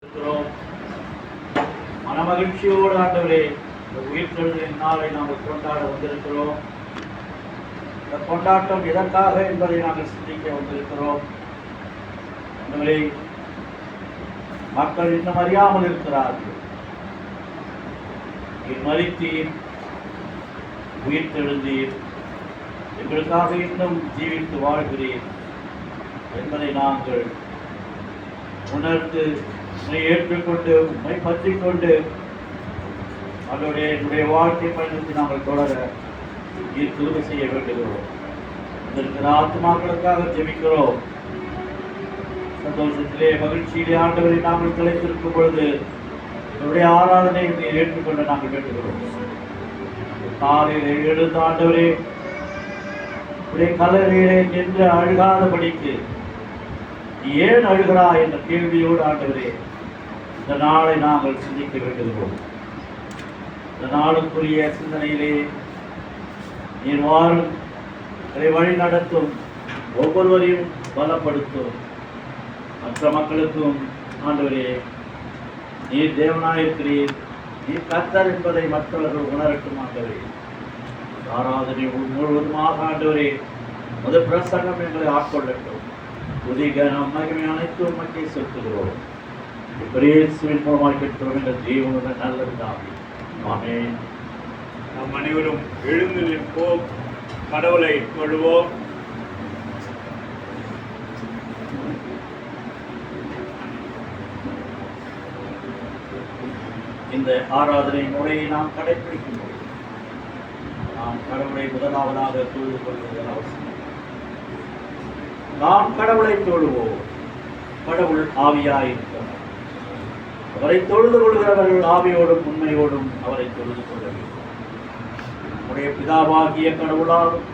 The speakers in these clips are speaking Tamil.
இருக்கிறோம். மனமகிழ்ச்சியோடு ஆண்டவரே இந்த உயிர்த்தெழுதலின் நாளை நாங்கள் கொண்டாட வந்திருக்கிறோம். இந்த கொண்டாட்டம் எதற்காக என்பதை நாங்கள் சிந்திக்க வந்திருக்கிறோம். ஆண்டவரே, மக்கள் இன்னும் அறியாமல் இருக்கிறார்கள். மரித்தீர், உயிர்த்தெழுந்தீர், எங்களுக்காக இன்னும் ஜீவித்து வாழ்கிறீர் என்பதை நாங்கள் உணர்ந்து ஏற்றுக்கொண்டு உண்மை பற்றிக் கொண்டு அதனுடைய என்னுடைய வாழ்க்கை பயணத்தை நாங்கள் தொடர திரும்ப செய்ய வேண்டுகிறோம். இதற்கு ஆத்மாக்களுக்காக ஜெபிக்கிறோம். சந்தோஷத்திலே மகிழ்ச்சியிலே ஆண்டவரை நாங்கள் கிடைத்திருக்கும் பொழுது என்னுடைய ஆராதனை ஏற்றுக்கொள்ள நாங்கள் வேண்டுகிறோம். காலையிலே எழுந்த ஆண்டவரே கல்லறையிலே நின்று அழுகாதபடிக்கு ஏன் அழுகிறாய் என்ற கேள்வியோடு ஆண்டவரே இந்த நாளை நாங்கள் சிந்திக்க வேண்டுகிறோம். இந்த நாளுக்குரிய சிந்தனையிலே நீர் வாரும், அதை வழி நடத்தும், ஒவ்வொருவரையும் பலப்படுத்தும். மற்ற மக்களுக்கும் ஆண்டவரே நீர் தேவனாயிருக்கிறீர், நீர் கர்த்தர் என்பதை மற்றவர்கள் உணரட்டும். ஆண்டவரே ஆராதனை முழுவதுமாக ஆண்டவரே முதல் பிரசங்கம் எங்களை ஆட்கொள்ளட்டும். புதிக நம் மகிமை அனைத்தும் மக்கை செலுத்துகிறோம். பிரேசுவின் மூலமாக கேட்கிறோம் என்ற ஜீவனுடன் நல்லதுதான். ஆமென். நாம் அனைவரும் எழுந்து நிற்போம், கடவுளை தொழுவோம். இந்த ஆராதனை முறையை நாம் கடைபிடிக்கின்றோம். நாம் கடவுளை முதலாவதாக தொழுது கொள்வது அவசியம். நாம் கடவுளை தொழுவோம். கடவுள் ஆவியாயிருக்கிறார். அவரை தொழுது கொள்கிறவர்கள் ஆவியோடும் உண்மையோடும் அவரை தொழுது கொள்ள வேண்டும். நம்முடைய பிதாவாகிய கடவுளாலும்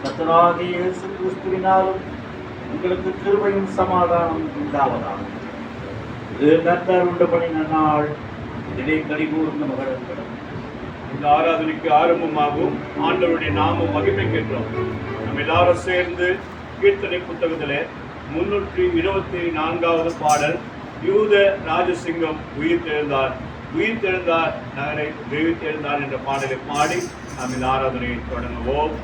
கர்த்தராகிய இயேசு கிறிஸ்துவினாலும் உங்களுக்கு கிருபையும் சமாதானம் உண்டாவதாகும். இது கர்த்தர் உண்டு பண்ணின நாள், இதிலே கடிகூர்ந்த மகளங்களும். இந்த ஆராதனைக்கு ஆரம்பமாகவும் ஆண்டவருடைய நாமம் மகிமை கேட்டோம். நம்ம எல்லாரும் சேர்ந்து கீர்த்தனை புத்தகத்திலே 324வது பாடல், யூத ராஜசிங்கம் உயிர்த்தெழுந்தார், உயிர்த்தெழுந்தார் நகரை உயிர்த்தெழுந்தார் என்ற பாடலை பாடி நாம் இந்த ஆராதனையை தொடங்குவோம்.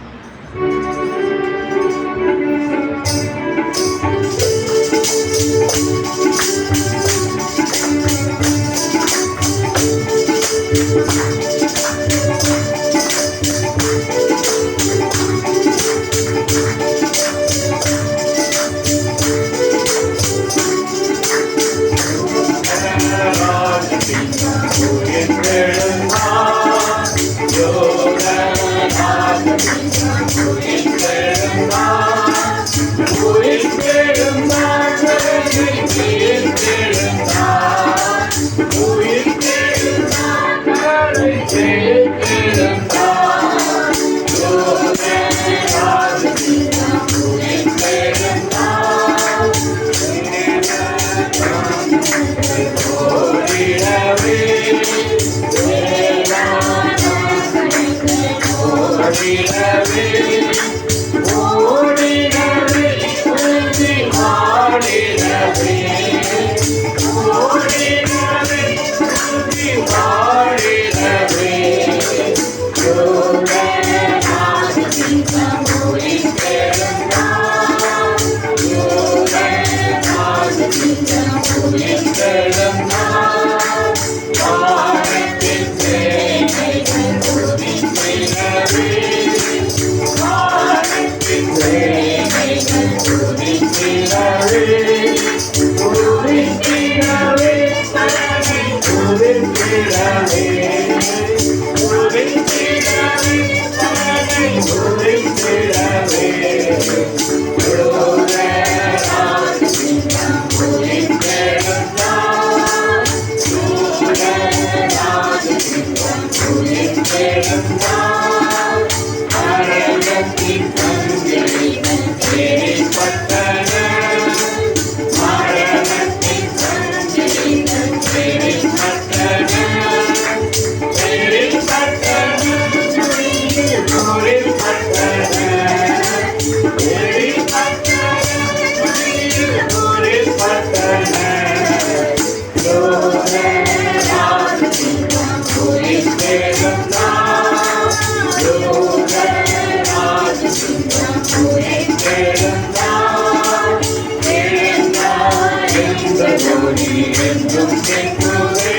என்றும் கேட்குவே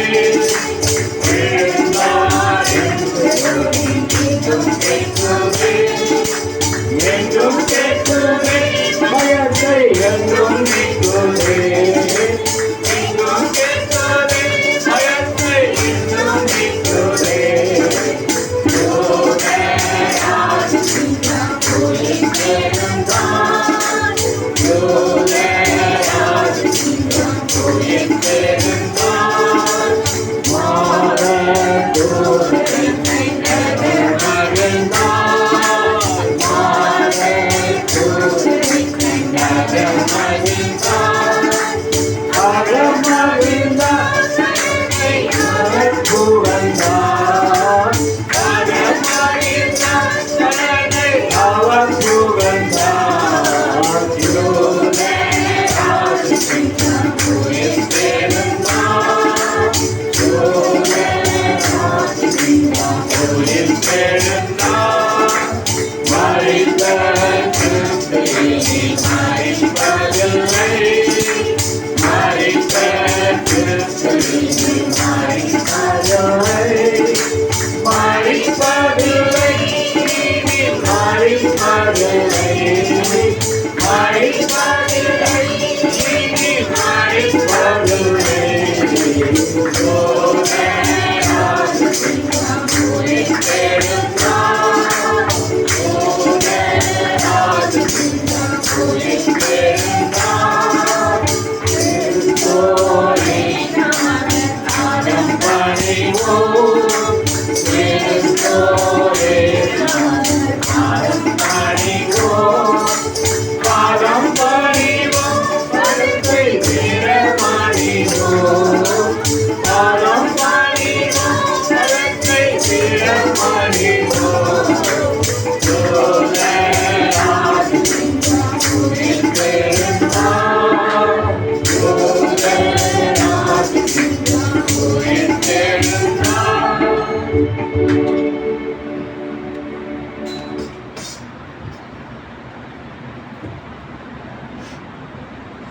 எழுந்தார் என்று சொல்லி என்றும் கேட்குவே என்றும் கேட்குவே பயத்தை என்றும் நீக்குவே என்றும் கேட்குவே பயத்தை என்றும் நீக்குவே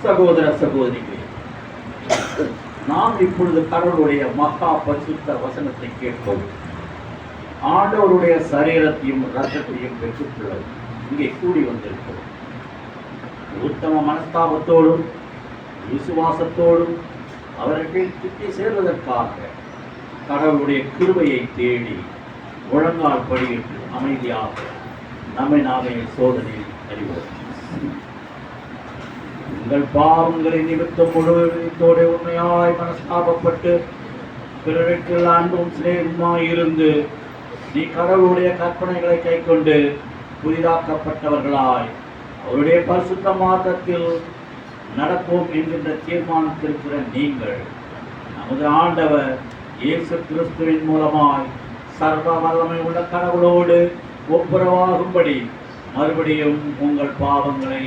சகோதர சகோதரிகளே, நாம் இப்பொழுது கடவுளுடைய மகா பரிசுத்த வசனத்தை கேட்போம். ஆண்டவருடைய சரீரத்தையும் ரத்தத்தையும் பெற்றுக்கொள்ளவும் இங்கே கூடி வந்திருக்கிறோம். உத்தம மனஸ்தாபத்தோடும் விசுவாசத்தோடும் அவர்கள் சுற்றி சேர்வதற்காக கடவுளுடைய கிருபையை தேடி முழங்கால் படியிட்டு அமைதியாக நம்மை நாமே சோதனையில் அறிவோம். உங்கள் பாவங்களை நிமித்தம் முழுவதோடு உண்மையாய் மனஸ்தாபப்பட்டு பிறருக்கு அன்பும் சிநேகமாய் இருந்து நீ கடவுளுடைய கற்பனைகளை கைக்கொண்டு புதிதாக்கப்பட்டவர்களாய் அவருடைய பரிசுத்த மார்க்கத்தில் நடப்போம் என்கின்ற தீர்மானத்திருக்கிற நீங்கள் நமது ஆண்டவர் இயேசு கிறிஸ்துவின் மூலமாய் சர்வ வல்லமை உள்ள கடவுளோடு ஒப்புரவாகும்படி மறுபடியும் உங்கள் பாவங்களை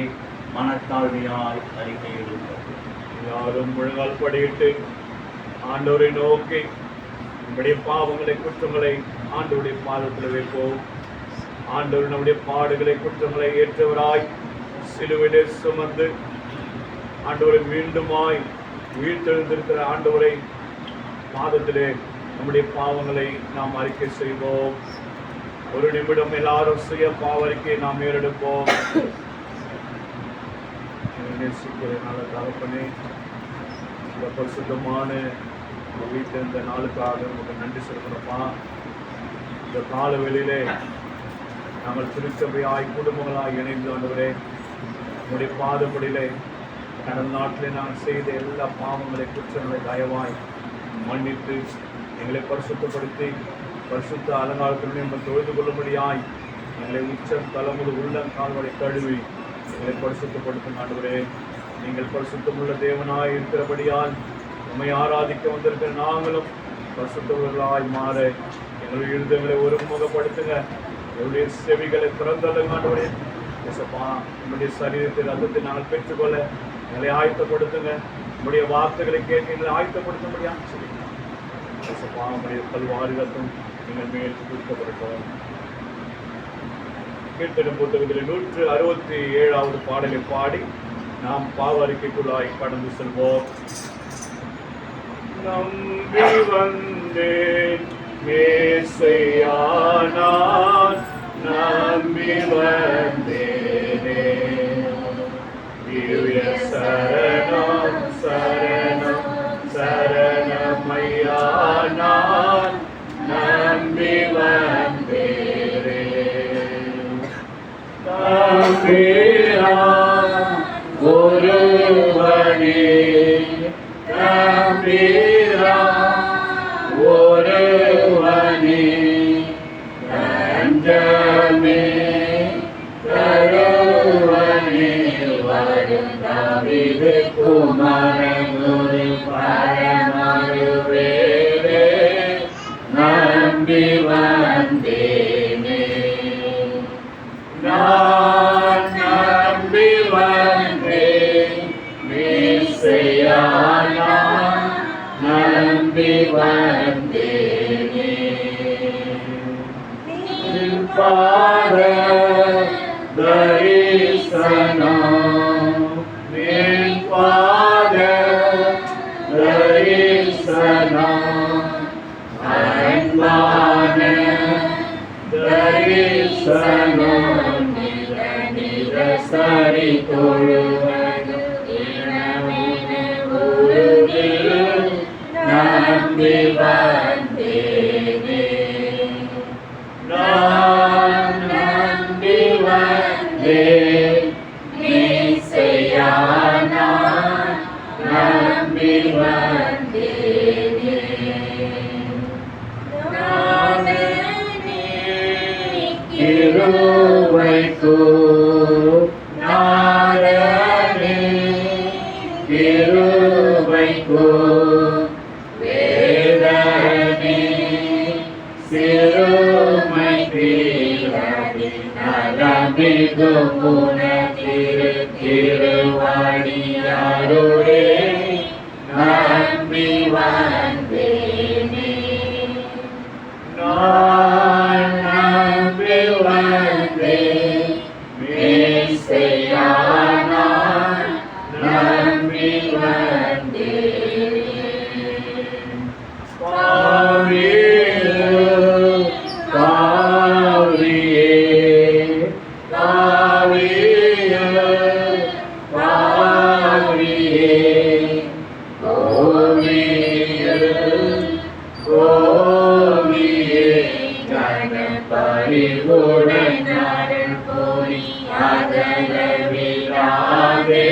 மனத்தாழ்மையாய் அறிக்கையிடுங்கள். யாரும் முழங்கால் படியிட்டு ஆண்டவரை நோக்கி நம்முடைய பாவங்களை குற்றங்களை ஆண்டவருடைய பாதத்தில் வைப்போம். ஆண்டவர் நம்முடைய பாடுகளை குற்றங்களை ஏற்றவராய் சிலுவையிலே சுமந்து ஆண்டவரை மீண்டுமாய் உயிர்த்தெழுந்திருக்கிற ஆண்டவரை பாதத்திலே நம்முடைய பாவங்களை நாம் அறிக்கை செய்வோம். ஒரு நிமிடம் எல்லாரும் சுய பாவறிக்கை நாம் ஏறெடுப்போம். நேசிக்கிறனால தகப்பனே, இந்த பரிசுத்தமான வீட்டில் இந்த நாளுக்காக உங்களுக்கு நன்றி சொல்கிறப்பா. இந்த கால வெளியிலே நாங்கள் திருச்சபையாய் குடும்பங்களாய் இணைந்து ஆண்டவரே உங்களுடைய பாதப்படியிலே கடந்த நாட்டிலே நாங்கள் செய்த எல்லா பாவங்களை குற்றங்களை தயவாய் மன்னித்து எங்களை பரிசுத்தப்படுத்தி பரிசுத்த அலங்காரத்துடன் நம்ம தொழுது கொள்ளும்படியாய் எங்களை உச்சம் தலைமுறை உள்ளம் கால்வரை கழுவி எங்களை பரிசுத்தப்படுத்தும் ஆண்டவரே. நீங்கள் பரிசுத்தமுள்ள தேவனாய் இருக்கிறபடியால் நம்மை ஆராதிக்க வந்திருக்கிற நாங்களும் பரிசுத்தவர்களாய் மாற எங்களுடைய இருதயங்களை ஒருமுகப்படுத்துங்க. எங்களுடைய செவிகளை திறந்தள்ளுங்க ஆண்டவரே. இயேசப்பா, நம்முடைய சரீரத்தை ரத்தத்தை நாங்கள் பெற்றுக்கொள்ள எங்களை ஆயத்தப்படுத்துங்க. நம்முடைய வார்த்தைகளை கேட்டு எங்களை ஆயத்தப்படுத்த முடியாது சொல்லுங்க. இயேசப்பா, நம்முடைய கல்வாரி ரத்தம் நீங்கள் மேல் கொடுக்கப்படட்டும். கீர்த்தனம் புத்தகத்தில் 167வது பாடலை பாடி நாம் பாவ அறிக்கைக்குள்ளாய் கடந்து செல்வோம். நம்பி வந்தேன் மேசையா நான் நம்பி வந்தேனே திவ்ய சரணம் சரணம் சரணமையா நான் நம்பி வந்தேனே நம்பினான் ஒருவனே நம்பினான் ஒருவனே நஞ்சமே தருவனே வரும் தாவீது குமாரன் ஒரு பரமருவேரே நம்பி வந்தேனே நான் நம்பி வந்தேன் மேசையா நான் நம்பி வந்தேனே பாத தரிசனம் நின் பாத தரிசனம் அன்பான தரிசனம் நிர சரி தொழுவது நம்பி வந்தேனே நான் நம்பி வந்தேன் மேசையா நான் நம்பி வந்தேனே கிருபைக்கு நாதனே கிருபைக்கு வேதனே சிறுமை தீரதி நலமிகு முனதிரு திருவாடியாருளே நம்பி வந்தேனே நான் நம்பி வந்தேன் மேசையா நான் நம்பி வந்தேனே காவியே காவியே காவியே கோவியே கோவியே கணபரிவுடன் அருள் புரி அகலவிடாதே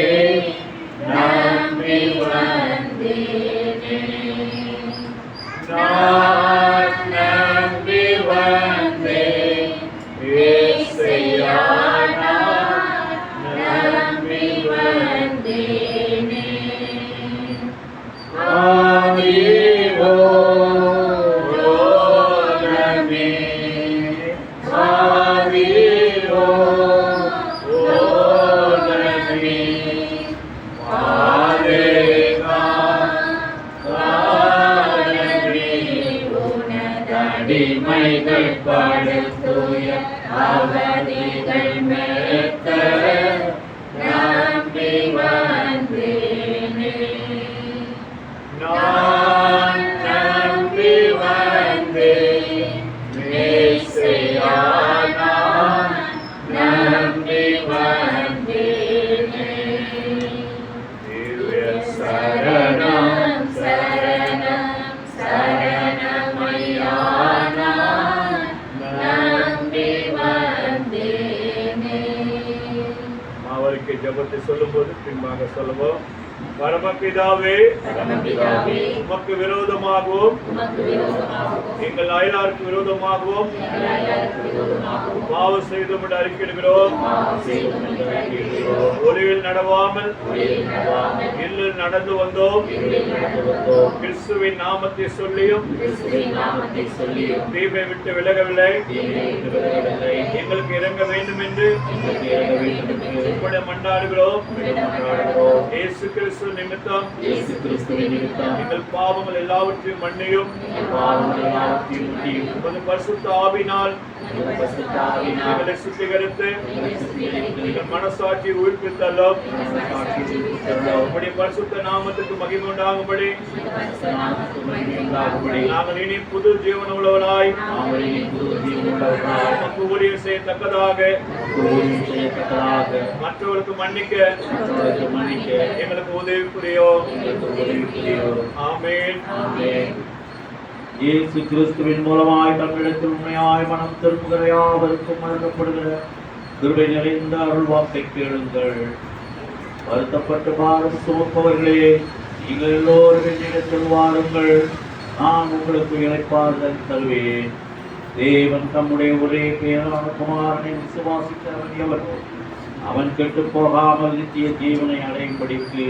நம்பி வந்தேனே நான் நம்பி வந்தேன் மேசையா நான் நம்பி வந்தேனே ஆவியோ ஓனமே ஆவியோ ஓனமே ஆதேகா அடிமைகள் படுத்துய அவதிகள் மேற்க நம்பி வந்தேனே நான் நம்பி வந்தேன் மேசையா நான் நம்பி வந்தேனே திவ்ய சரணம் சரணம் சரணமையா நான் நம்பி வந்தேனே. அவருக்கு ஜெபத்தை சொல்லும்போது பின்பாக சொல்லுவோம். பரமபிதாவே உமக்கு விரோதமாகவும் எங்கள் அயலாருக்கு விரோதமாகவும் பாவம் செய்தோம் என்று அறிக்கையிடுகிறோம். ஒளியில் நடவாமல் இல்லில் நடந்து வந்தோம். கிறிஸ்துவின் நாமத்தை சொல்லியும் தீமை விட்டு விலகவில்லை. எங்களுக்கு இறங்க வேண்டும் என்று மன்றாடுகிறோம். இயேசு கிறிஸ்து நிமித்தம் இயேசு கிறிஸ்துவின் நிமித்தம் எங்கள் பாவங்கள் எல்லாவற்றையும் மன்னியும். பாவங்கள் எல்லாவற்றையும் மன்னியும். உமது பரிசுத்த ஆவியினால் உமது பரிசுத்த ஆவியினால் எங்களை சுத்திகரித்து எங்களை சுத்திகரித்து எங்கள் மனசாட்சியை உயிர்ப்பித்தள்ளும். எங்கள் சாட்சியை உயிர்ப்பித்தள்ளும். உம்முடைய பரிசுத்த நாமத்துக்கு மகிமை உண்டாகும்படி பரிசுத்த நாமத்துக்கு மகிமை உண்டாகும்படி நாங்கள் இனி புது ஜீவன் உள்ளவராய் நாங்கள் இனி புது ஜீவன் உள்ளவர்களாய் உமக்கு ஊழியம் செய்யத்தக்கதாக ஊழியம் செய்யத்தக்கதாக மற்றவர்களுக்கு மன்னிக்க மற்றவர்களுக்கு மன்னிக்க எங்களுக்கு உதவி புரியும். எங்களுக்கு உதவி புரியும். ஆமென். ஆமென். இயேசு கிறிஸ்துவின் மூலமாய் தம்மிடத்தில் உண்மையாய் மனம் திரும்புகிற யாவருக்கும் வழங்கப்படுகிற கிருபை நிறைந்த அருள் வாக்கை கேளுங்கள். வருத்தப்பட்டு பாரம் சுமப்பவர்களே, நீங்கள் எல்லோரும் என்னிடத்தில் வாருங்கள், நான் உங்களுக்கு இளைப்பாறுதல் தருவேன். தேவன் தம்முடைய ஒரே பேரான குமாரனை விசுவாசிக்கிறவன் எவனோ அவன் கெட்டு போகாமல் நித்திய ஜீவனை அடையும்படிக்கு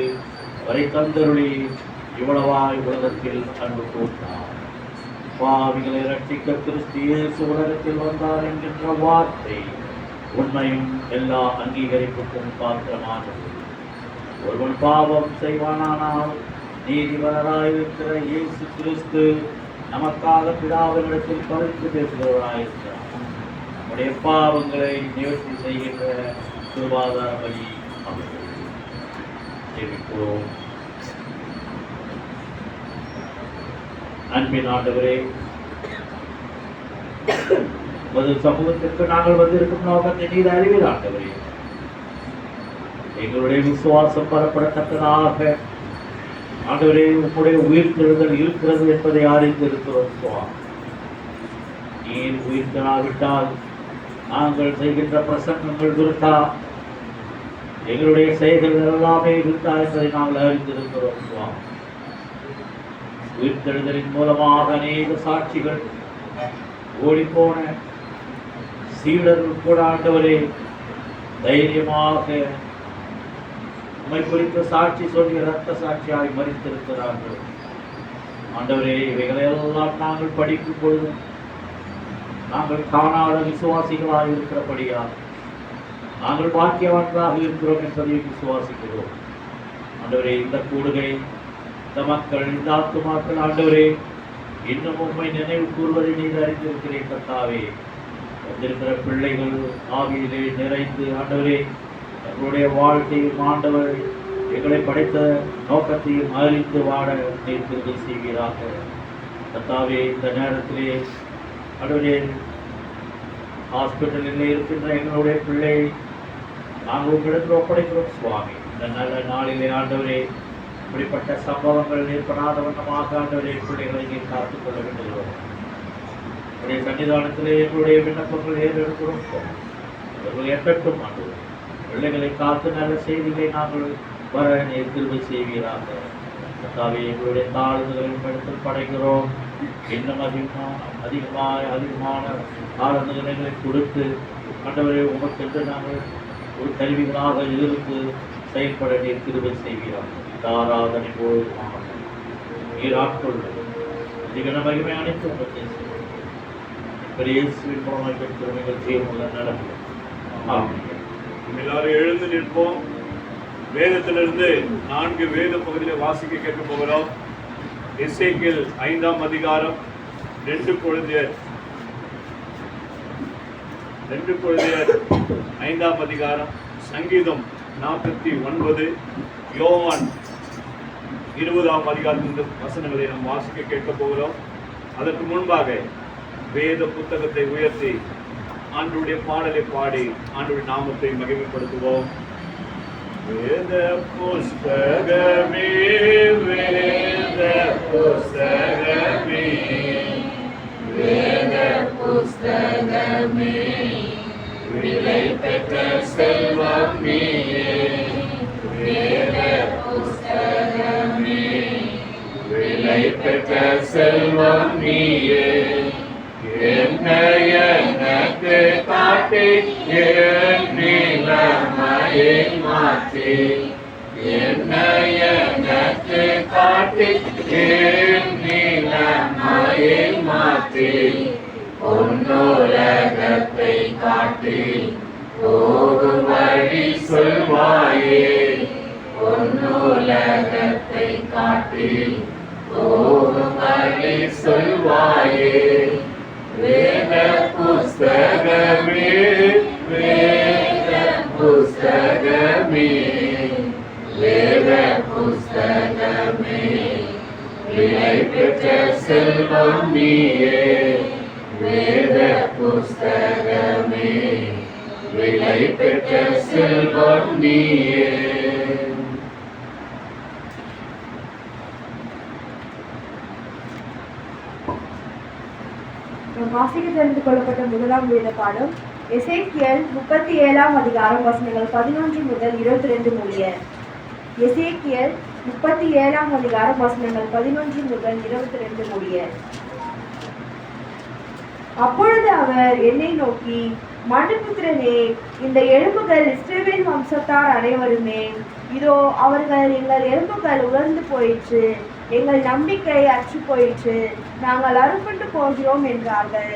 அவரை தந்தருளி இவ்வளவாய் உலகத்தில் அன்பு கூர்ந்தார். பாவிகளை ரட்சிக்க கிறிஸ்து இயேசு உலகத்தில் வந்தார் என்கின்ற வார்த்தை உண்மையும் எல்லா அங்கீகரிப்புக்கும் பாத்திரமானது. ஒருவன் பாவம் செய்வானானால் நீதிபரராயிருக்கிற இயேசு கிறிஸ்து நமக்காக பிதாவினிடத்தில் பரிந்து பேசுகிறவராயிருக்கிறார். நம்முடைய பாவங்களை நிவர்த்தி செய்கின்ற சுகாதார வழி ஜெபிப்போம். அன்பின் ஆண்டவரே, உமது சமூகத்திற்கு நாங்கள் வந்திருக்கும் நோக்கத்தை நீர் அறிவீர் ஆண்டவரே. எங்களுடைய விசுவாசம் பரப்படத்தக்கதாக ஆண்டவரே உம்முடைய உயிர்த்தெழுதல் இருக்கிறது என்பதை அறிந்திருக்கிறோம் சுவாமி. நீர் உயிர்த்தெழாவிட்டால் நாங்கள் செய்கின்ற பிரசங்கங்கள் விருத்தா, எங்களுடைய செயல்கள் எல்லாமே விருத்தா என்பதை நாங்கள் அறிந்திருக்கிறோம் சுவாமி. உயிர்த்தெழுதலின் மூலமாக அநேக சாட்சிகள் ஓடிப்போன சீடர்கள் கூட ஆண்டவரே தைரியமாக உம்மை குறித்து சாட்சி சொல்லி இரத்த சாட்சியாய் மரித்திருக்கிறார்கள். ஆண்டவரே, இவைகளெல்லாம் நாங்கள் படிக்கும் பொழுது நாங்கள் காணாத விசுவாசிகளாக இருக்கிறபடியால் நாங்கள் பாக்கியவான்களாக இருக்கிறோம் என்பதை விசுவாசிக்கிறோம். ஆண்டவரே, இந்த கூடுகை, இந்த மக்கள், இந்த ஆத்துமாக்கள் ஆண்டவரே இன்னும் உண்மை நினைவு கூறுவதை நீர் அறிந்திருக்கிறேன். கர்த்தாவே, வந்திருக்கிற பிள்ளைகள் ஆவியிலே நிறைந்து ஆண்டவரே எங்களுடைய வாழ்க்கையும் ஆண்டவர் எங்களை படைத்த நோக்கத்தையும் அறிந்து வாழ நீர் கிருபை செய்வீராக. கர்த்தாவே, இந்த நேரத்திலே ஆண்டவரே ஹாஸ்பிட்டலில் இருக்கின்ற எங்களுடைய பிள்ளை நாங்கள் உங்களிடத்தில் ஒப்படைக்கிறோம் சுவாமி. இந்த நல்ல நாளிலே ஆண்டவரே இப்படிப்பட்ட சம்பவங்கள் ஏற்படாத வண்ணமாக ஆண்டவரே பிள்ளைகளை நீர் காத்துக் கொள்ள வேண்டுகிறோம். உடைய சன்னிதானத்திலே எங்களுடைய விண்ணப்பங்கள் ஏறெடுக்கிறோம். அவர்கள் எட்டட்டும் ஆண்டவர் பிள்ளைகளை காத்து நல்ல செய்திகளை நாங்கள் வர நீர் கிருபை செய்வீராக. கர்த்தாவே, எங்களுடைய தாழ்வுகளின் இடத்தில் படைக்கிறோம். இன்னும் அதிகமான ஆளுநர்களை கொடுத்து ஆண்டவரை உமக்கென்று நாங்கள் ஒரு கருவிகளாக இருந்து செயல்பட நீர் கிருபை செய்வீராக. தாராதனை போல் நீர் ஆட்கொள்ளும் அதிக மகிமை அனைத்து உமக்கு இயேசுவின் மூலமாக பெற்ற நிகழ்ச்சியுள்ள நடக்கும். ஆமென். எல்லாரும் எழுந்து நிற்போம். வேதத்திலிருந்து 4 வேத பகுதியில வாசிக்க கேட்க போகிறோம். எசேக்கியேல் 5ஆம் அதிகாரம் 2 கொரிந்தியர் 5ஆம் அதிகாரம், சங்கீதம் 49, யோவான் 20ஆம் அதிகாரத்தின் வசனங்களை நாம் வாசிக்க கேட்க போகிறோம். அதற்கு முன்பாக வேத புத்தகத்தை உயர்த்தி ஆண்டவருடைய பாடலை பாடி ஆண்டவருடைய நாமத்தை மகிமைப்படுத்துவோம். வேத புஸ்தகமே, வேத புஸ்தகமே, வேத புஸ்தகமே, விலை பெற்ற செல்வம் நீயே. வேத புஸ்தகமே, விலை பெற்ற செல்வம் நீயே. எனக்கு காட்டி என் நிலைமையை மாற்றி, எனக்கு காட்டி என் நிலைமையை மாற்றி, பொன்னுலகத்தை காட்டி போகும் வழி சொல்வாயே. பொன்னுலகத்தை உலகத்தை காட்டி போகும் வழி சொல்வாயே. வேத புஸ்தகமே, வேத புஸ்தகமே, வேத புஸ்தகமே, விலை பெற்ற செல்வம் நீயே. வேத புஸ்தகமே, விலை பெற்ற செல்வம் நீயே. வாசிக்க தெரிந்து கொள்ளப்பட்ட முதலாம் வேத பாடம் எசேக்கியேல் 37ஆம் அதிகாரம் வசனங்கள் 11 முதல் 22 முடிய. எசேக்கியேல் 37ஆம் அதிகாரம் வசனங்கள் 11 முதல் 22 முடிய. அப்பொழுது அவர் என்னை நோக்கி, மனுபுத்திரனே, இந்த எலும்புகள் இஸ்ரவேல் வம்சத்தார் அனைவருமே. இதோ அவர்கள், எங்கள் எலும்புகள் உலர்ந்து போயிற்று, எங்கள் நம்பிக்கை அற்று போயிற்று, நாங்கள் அறுப்புண்டு போகிறோம் என்றார்கள்.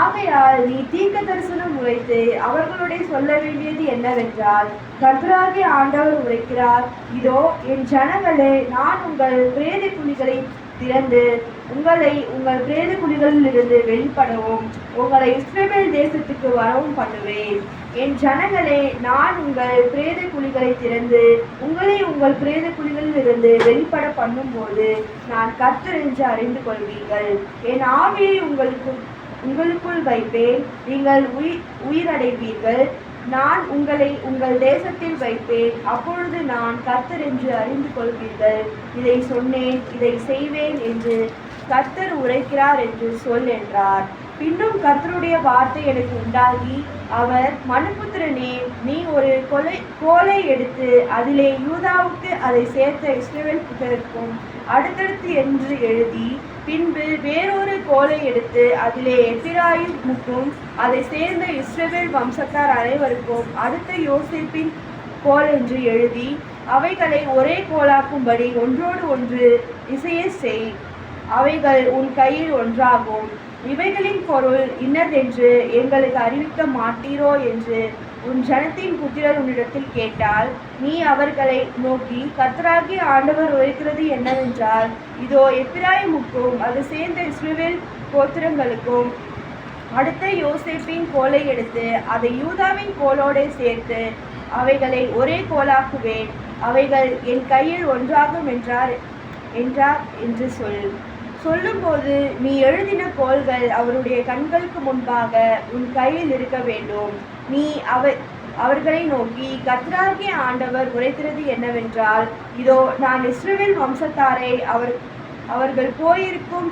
ஆகையால் நீ தீர்க்க தரிசனம் உரைத்து அவர்களுடைய சொல்ல வேண்டியது என்னவென்றால், கர்த்தராகிய ஆண்டவர் உரைக்கிறார், இதோ என் ஜனங்களே, நான் உங்கள் பிரேத குழிகளை திறந்து உங்களை உங்கள் பிரேத குழிகளில் இருந்து வெளிப்படவும் உங்களை இஸ்ரவேல் தேசத்துக்கு வரவும் பண்ணுவேன். என் ஜனங்களே, நான் உங்கள் பிரேத குழிகளை திறந்து உங்களை உங்கள் பிரேத குழிகளில் இருந்து வெளிப்பட பண்ணும்போது நான் கர்த்தர் என்று அறிந்து கொள்வீர்கள். என் ஆவியை உங்களுக்குள் வைப்பேன், நீங்கள் உயிரடைவீர்கள். நான் உங்களை உங்கள் தேசத்தில் வைப்பேன், அப்பொழுது நான் கர்த்தர் என்று அறிந்து கொள்வீர்கள். இதை சொன்னேன், இதை செய்வேன் என்று கர்த்தர் உரைக்கிறார் என்று சொல் என்றார். பின்னும் கர்த்தருடைய வார்த்தை எனக்கு உண்டாகி, அவர், மனுபுத்திரனே, நீ ஒரு கோலை எடுத்து அதிலே யூதாவுக்கு அதை சேர்த்த இஸ்ரவேல் புத்தருக்கும் அடுத்தடுத்து என்று எழுதி, பின்பு வேறொரு கோலை எடுத்து அதிலே எப்பிராயீமுக்கும் அதை சேர்ந்த இஸ்ரவேல் வம்சத்தார் அனைவருக்கும் அடுத்த யோசேப்பின் கோல் என்று எழுதி, அவைகளை ஒரே கோலாக்கும்படி ஒன்றோடு ஒன்று இசைய செய். அவைகள் உன் கையில் ஒன்றாகும். இவைகளின் பொருள் இன்னதென்று எங்களுக்கு அறிவிக்க மாட்டீரோ என்று உன் ஜனத்தின் புத்திரர் உன்னிடத்தில் கேட்டால், நீ அவர்களை நோக்கி, கர்த்தராகிய ஆண்டவர் உரைக்கிறது என்னவென்றால், இதோ எப்பிராயீமுக்கும் அது சேர்ந்த இஸ்ரவேல் கோத்திரங்களுக்கும் அடுத்த யோசேப்பின் கோலை எடுத்து அதை யூதாவின் கோலோடே சேர்த்து அவைகளை ஒரே கோலாக்குவேன். அவைகள் என் கையில் ஒன்றாகும் என்றார் என்று சொல்லும்போது, நீ எழுதின கோல்கள் அவருடைய கண்களுக்கு முன்பாக உன் கையில் இருக்க வேண்டும். நீ அவர்களை நோக்கி, கர்த்தராகிய ஆண்டவர் உரைக்கிறது என்னவென்றால், இதோ நான் இஸ்ரவேல் வம்சத்தாரை அவர்கள் போயிருக்கும்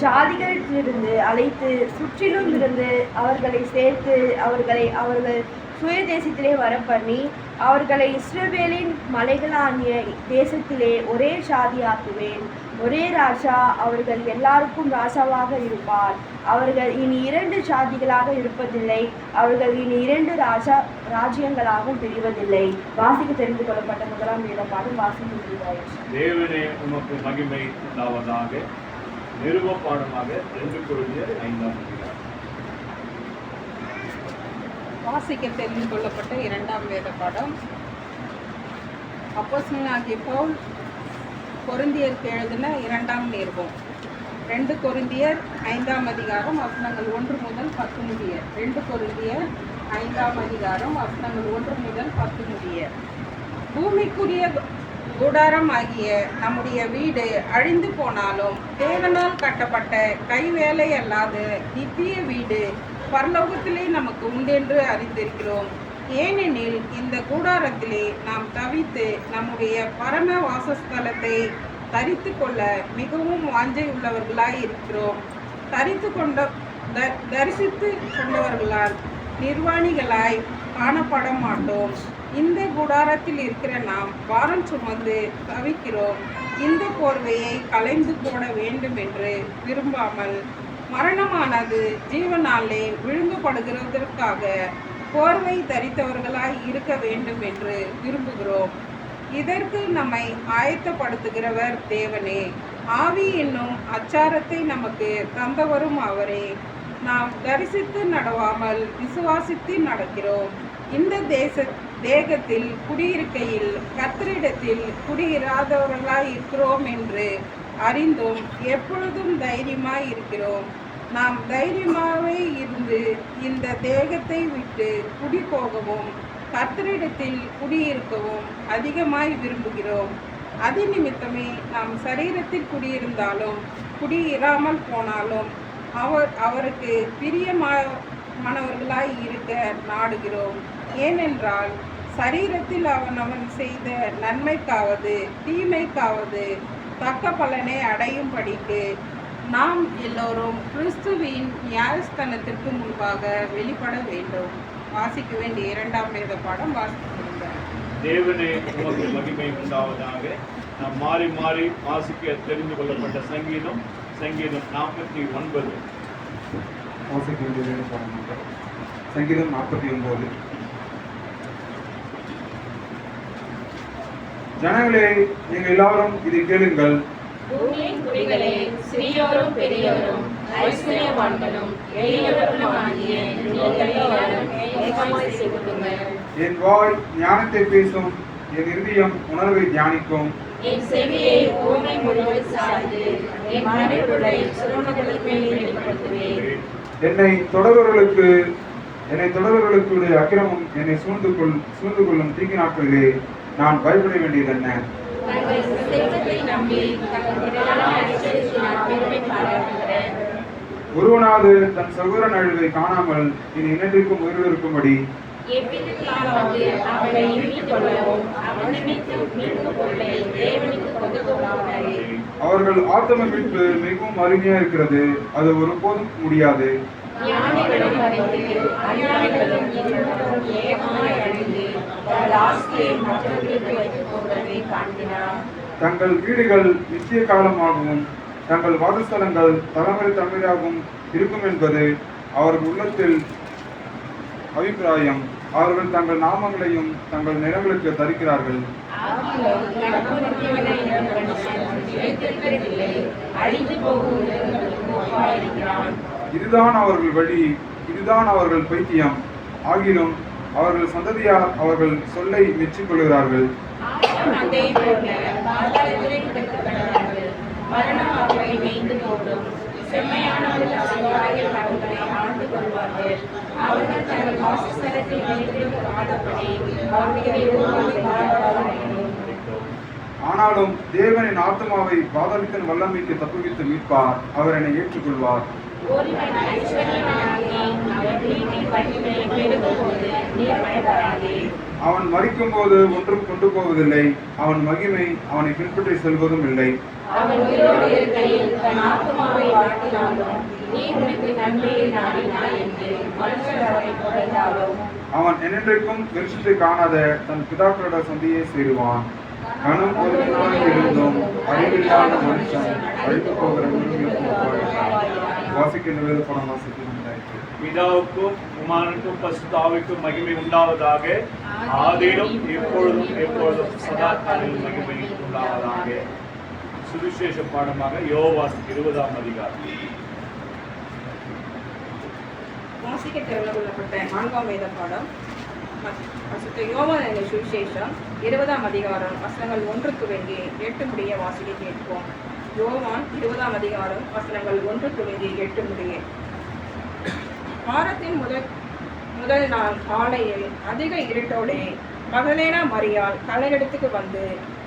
ஜாதிகளிலிருந்து அழைத்து சுற்றிலும் இருந்து அவர்களை சேர்த்து அவர்கள் சுய தேசத்திலே வரப்பண்ணி அவர்களை இஸ்ரவேலின் மலைகளாகிய தேசத்திலே ஒரே ஜாதியாக்குவேன். ஒரே ராஜா அவர்கள் எல்லாருக்கும் ராஜாவாக இருப்பார். அவர்கள் இனி 2 ஜாதிகளாக இருப்பதில்லை. அவர்கள் இனி 2 ராஜ்யங்களாகவும் பிரிவதில்லை. வாசிக்க தெரிந்து கொள்ளப்பட்ட முதலாம் வேத பாடம் வாசிக்க. தேவனே, உமக்கு மகிமை உண்டாவதாக. நிருப பாடமாக 2 கொரிந்தியர் 5ஆம் அதிகாரம். வாசிக்க தெரிந்து கொள்ளப்பட்ட 2ஆம் வேத பாடம். அப்போஸ்தலனாகிய பவுல் கொரிந்தியருக்கு எழுதின 2ஆம் நிருபம். 2 கொரிந்தியர் 5ஆம் அதிகாரம் வசனங்கள் 1 முதல் 10 முடிய. 2 கொரிந்தியர் 5ஆம் அதிகாரம் வசனங்கள் 1 முதல் 10 முடிய. பூமிக்குரிய கூடாரம் ஆகிய நம்முடைய வீடு அழிந்து போனாலும் தேவனால் கட்டப்பட்ட கைவேலை அல்லாத நித்திய வீடு பரலோகத்திலே நமக்கு உண்டென்று அறிந்திருக்கிறோம். ஏனெனில் இந்த கூடாரத்திலே நாம் தவித்து நம்முடைய பரம வாசஸ்தலத்தை தரித்து கொள்ள மிகவும் வாஞ்சை உள்ளவர்களாய் இருக்கிறோம். தரிசித்து கொண்டவர்களால் நிர்வாணிகளாய் காணப்பட மாட்டோம். இந்த கூடாரத்தில் இருக்கிற நாம் பாரம் சுமந்து தவிக்கிறோம். இந்த போர்வையை களைந்து போட வேண்டும் என்று விரும்பாமல் மரணமானது ஜீவனாலே விழுங்கப்படுகிறதற்காக போர்வை தரித்தவர்களாய் இருக்க வேண்டும் என்று விரும்புகிறோம். இதற்கு நம்மை ஆயத்தப்படுத்துகிறவர் தேவனே. ஆவி என்னும் அச்சாரத்தை நமக்கு தந்தவரும் அவரே. நாம் தரிசித்து நடவாமல் விசுவாசித்து நடக்கிறோம். இந்த தேகத்தில் குடியிருக்கையில் கர்த்தரிடத்தில் குடியிராதவர்களாய் இருக்கிறோம் என்று அறிந்தும் எப்பொழுதும் தைரியமாய் இருக்கிறோம். நாம் தைரியமாகவே இருந்து இந்த தேகத்தை விட்டு குடி போகவும் கர்த்தரிடத்தில் குடியிருக்கவும் அதிகமாய் விரும்புகிறோம். அது நிமித்தமே நாம் சரீரத்தில் குடியிருந்தாலும் குடியிராமல் போனாலும் அவருக்கு பிரியமானவர்களாய் இருக்க நாடுகிறோம். ஏனென்றால் சரீரத்தில் அவன் செய்த நன்மைக்காவது தீமைக்காவது தக்க பலனை அடையும்படிக்கு நாம் எல்லோரும் கிறிஸ்துவின் நியாயஸ்தானத்திற்கு முன்பாக வெளிப்பட வேண்டும். வாசிக்க வேண்டிய 2ஆம் வேத பாடம் வாசிக்க. தேவனே உமக்கு மகிமை உண்டாவதாக. நாம் மாறி மாறி வாசிக்க தெரிந்து கொள்ளப்பட்ட சங்கீதம் 49. வாசிக்க வேண்டிய வேத பாடம் சங்கீதம் 49. ஜனங்களே, நீங்கள் எல்லாரும் இதை கேளுங்கள். பூமியின் குடிகளே, சிறியோரும் பெரியோரும் ஐஸ்வர்யவான்களும் எளியவருமாகிய நீங்கள் எல்லாரும் ஏகமாய் செலுத்துங்கள். என் வாய் ஞானத்தை பேசும், என் இருதயம் உணர்வை தியானிக்கும். என் செவியை ஊமை முழுவதும் சாய்த்து என் மனதுக்குள்ளே சுரமங்களுக்கு மேல் வெளிப்படுத்துவேன். என்னை தொடர்பவர்களுக்கு அக்கிரமம் என்னை சூழ்ந்து கொள்ளும் தீங்கு நாட்களிலே நான் பயப்பட வேண்டியது என்ன? தங்கள் செல்வத்தை நம்பி தங்கள் திரளான ஐஸ்வர்யத்தினால் பெருமை பாராட்டுகிற ஒருவனாவது தன் சகோதரன் அழிவை காணாமல் இனி இன்னத்திற்கும் உயிரிழக்கும்படி எவ்விதத்திலாவது அவனை மீட்டுக் கொள்ளவும் அவன் நிமித்தம் மீட்புப் பொருளை தேவனுக்கு கொடுக்கவும் அவர்கள் ஆத்தம மீட்பு மிகவும் அருமையா இருக்கிறது, அது ஒருபோதும் முடியாது. ஞானிகளும் அறிந்து அஞ்ஞானிகளும் இருவரும் ஏகமாய் அழிந்து தங்கள் ஆஸ்தியை மற்றவர்களுக்கு வைத்துக் கொள்வதை காண்கிறார். தங்கள் வீடுகள் நித்திய காலமாகவும் தங்கள் வாசஸ்தலங்கள் தலைமுறையாகவும் இருக்கும் என்பது அவர்கள் உள்ளத்தில் அபிப்பிராயம். அவர்கள் தங்கள் நாமங்களையும் தங்கள் நிலங்களுக்கு தரிக்கிறார்கள். ஆகிலும் நடப்பவனை நிலைத்திருப்பதில்லை, அழிந்து போகும் ஒப்பாயிருக்கிறான். இதுதான் அவர்கள் வழி, இதுதான் அவர்கள் பைத்தியம். ஆகிலும் அவர்கள் சந்ததியார் அவர்கள் சொல்லை மெச்சிக்கொள்கிறார்கள். அதே போல பாதாளத்திலே கிடக்கிறார்கள். மரணம் அவர்களை மேய்ந்து போடும். செம்மையானவர்கள் அவர்களுடைய அவர்களை ஆண்டு கொள்வார்கள். அவர்கள் தங்கள் வாசஸ்தலத்தில் நிலைத்திருக்காதபடி அவர்களுடைய உருவத்தை பாராட்ட வேண்டும். ஆனாலும் தேவனின் ஆத்மாவை பாதாளத்தின் வல்லமைக்கு தப்புவித்து மீட்பார். அவர் என்னை ஏற்றுக்கொள்வார். ஒருவன் ஐஸ்வர்யவானாகி அவன் வீட்டின் பணிகளை பெருகும்போது நீர் பயப்படாதே. அவன் மரிக்கும் போது ஒன்றும் கொண்டு போவதில்லை, அவன் மகிமை அவனை பின்பற்றி செல்வதும் இல்லை. அவன் உயிரோடு இருக்கையில் தன் ஆத்மாவை வாழ்த்தினாலும் நீ உனக்கு நன்மையை நாடினாய் என்று மனுஷர் அவரை குறைந்தாலும் அவன் என்னென்றைக்கும் வெளிச்சத்தை காணாத தன் பிதாக்களோட சந்தியை சேருவான். கணம் ஒருவனாய் இருந்தும் அறிவில்லாத மனுஷன் அழித்து போகிற வாசிக்கின்ற வேத படம் வாசிக்கிறோம். பிதாவுக்கும் குமாரனுக்கும் பரிசுத்த ஆவிக்கும் மகிமை உண்டாவதாக. ஆதியிலும் எப்பொழுதும் சதா காலங்களிலும் மகிமை உண்டாவதாக. சுவிசேஷ பாடமாக யோவான் 20ஆம் அதிகாரம். வாசிக்க தெரிந்து கொள்ளப்பட்ட 4ஆம் வேத பாடம் யோவான் என்ற சுவிசேஷம் 20ஆம் அதிகாரம் வசனங்கள் 1-8 முடிய வாசிக்க கேட்போம். யோவான் 20ஆம் அதிகாரம் வசனங்கள் 1-8 முடிய. வாரத்தின் முதல் நாள் காலையில் அதிக இருட்டோடே மகதலேனா மரியாள் கல்லறைக்கு வந்து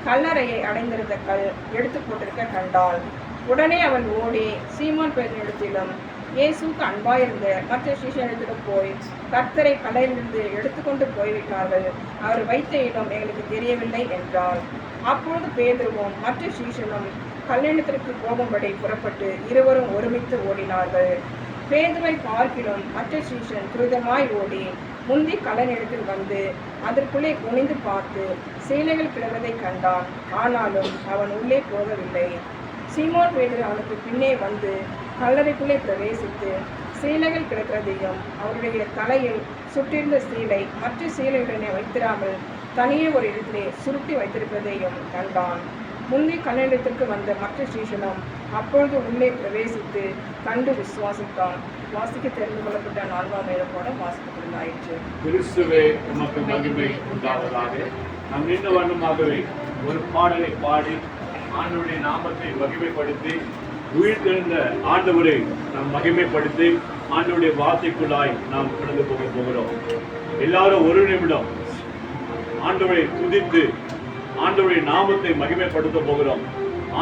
கல்லறையை அடைந்திருந்த கல் எடுத்து போட்டிருக்க கண்டாள். உடனே அவள் ஓடி சீமோன் பேதுருவிடத்திலும் இயேசுக்கு அன்பாயிருந்த மற்ற சீஷனிடத்திலும் போய் கர்த்தரை கல்லறையிலிருந்து எடுத்துக்கொண்டு போய்விட்டார்கள், அவர் வைத்த இடம் எங்களுக்கு தெரியவில்லை என்றாள். அப்பொழுது பேதுருவும் மற்ற சீஷனும் கல்லறைக்கு போகும்படி புறப்பட்டு இருவரும் ஒருமித்து ஓடினார்கள். பேதுருவை பார்க்கிலும் மற்ற சீஷன் துரிதமாய் ஓடி முந்தி கல்லறையில் வந்து அதற்குள்ளே குனிந்து பார்த்து சீலைகள் கிடவதை கண்டான். ஆனாலும் அவன் உள்ளே போகவில்லை. சீமோன் பேதுரு அவனுக்கு பின்னே வந்து கல்லறைக்குள்ளே பிரவேசித்து சீலைகள் கிடக்கிறதையும் அவருடைய தலையில் சுட்டிருந்த சீலை மற்ற சீலையுடனே வைத்திராமல் தனியே ஒரு இடத்திலே சுருட்டி வைத்திருப்பதையும் கண்டான். முன்னே கன்னடத்திற்கு வந்த மற்ற சீஷனும் அப்பொழுது உள்ளே பிரவேசித்து கண்டு விசுவாசித்தான். வாசிக்க தெரிந்து கொள்ளப்பட்ட 4ஆம் வேதத்தோட வாசிக்கப்படுதாயிற்று. கிறிஸ்துவே உமக்கு மகிமை உண்டாவதாக. நாம் நின்ற வண்ணமாகவே ஒரு பாடலை பாடி ஆண்டவருடைய நாமத்தை மகிமைப்படுத்தி உயிர்த்தெழுந்த ஆண்டவரை நாம் மகிமைப்படுத்தி ஆண்டவருடைய வார்த்தைக்குள்ளாய் நாம் கடந்து போகிறோம். எல்லாரும் ஒரு நிமிடம் ஆண்டவரை துதித்து ஆண்டவருடைய நாமத்தை மகிமைப்படுத்த போகிறோம்.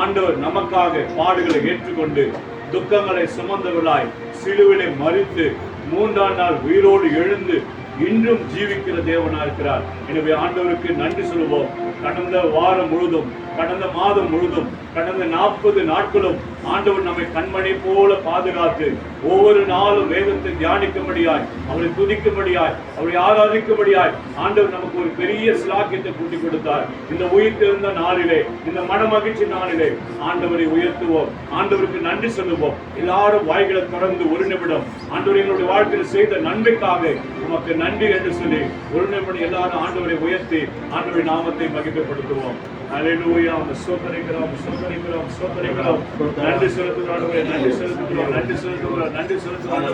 ஆண்டவர் நமக்காக பாடுகளை ஏற்றுக்கொண்டு துக்கங்களை சுமந்தவர்களாய் சிலுவிலை மறித்து 3ஆம் நாள் உயிரோடு எழுந்து இன்றும் ஜீவிக்கிற தேவனா இருக்கிறார். எனவே ஆண்டவருக்கு நன்றி சொல்லுவோம். கடந்த வாரம் முழுதும், கடந்த மாதம் முழுதும், கடந்த 40 நாட்களும் ஆண்டவர் நம்மை கண்மணி போல பாதுகாத்து ஒவ்வொரு நாளும் வேதத்தை தியானிக்கும்படியாய், அவரை துதிக்கும்படியாய், அவரை ஆராதிக்கும்படியாய் ஆண்டவர் நமக்கு ஒரு பெரிய சிலாக்கியத்தை கூட்டி கொடுத்தார். இந்த உயிர்த்தெழுந்த நாளிலே, இந்த மனமகிழ்ச்சி நாளிலே ஆண்டவரை உயர்த்துவோம், ஆண்டவருக்கு நன்றி சொல்லுவோம். எல்லாரும் வாய்களை தொடர்ந்து ஒரு நிமிடம் ஆண்டவர் எங்களுடைய வாழ்க்கையில் செய்த நன்மைக்காக உமக்கு நன்றி என்று சொல்லி ஒரு நிமிடம் எல்லாரும் ஆண்டவரை உயர்த்தி ஆண்டவருடைய நாமத்தை மகிமைப்படுத்துவோம். அல்லேலூயா. ஸ்தோத்திரிக்கிறோம், ஸ்தோத்திரிக்கிறோம், ஸ்தோத்திரிக்கிறோம். நன்றி செலுத்துகிறோம், நன்றி செலுத்துகிறோம், நன்றி செலுத்துகிறோம், நன்றி செலுத்துகிறோம்,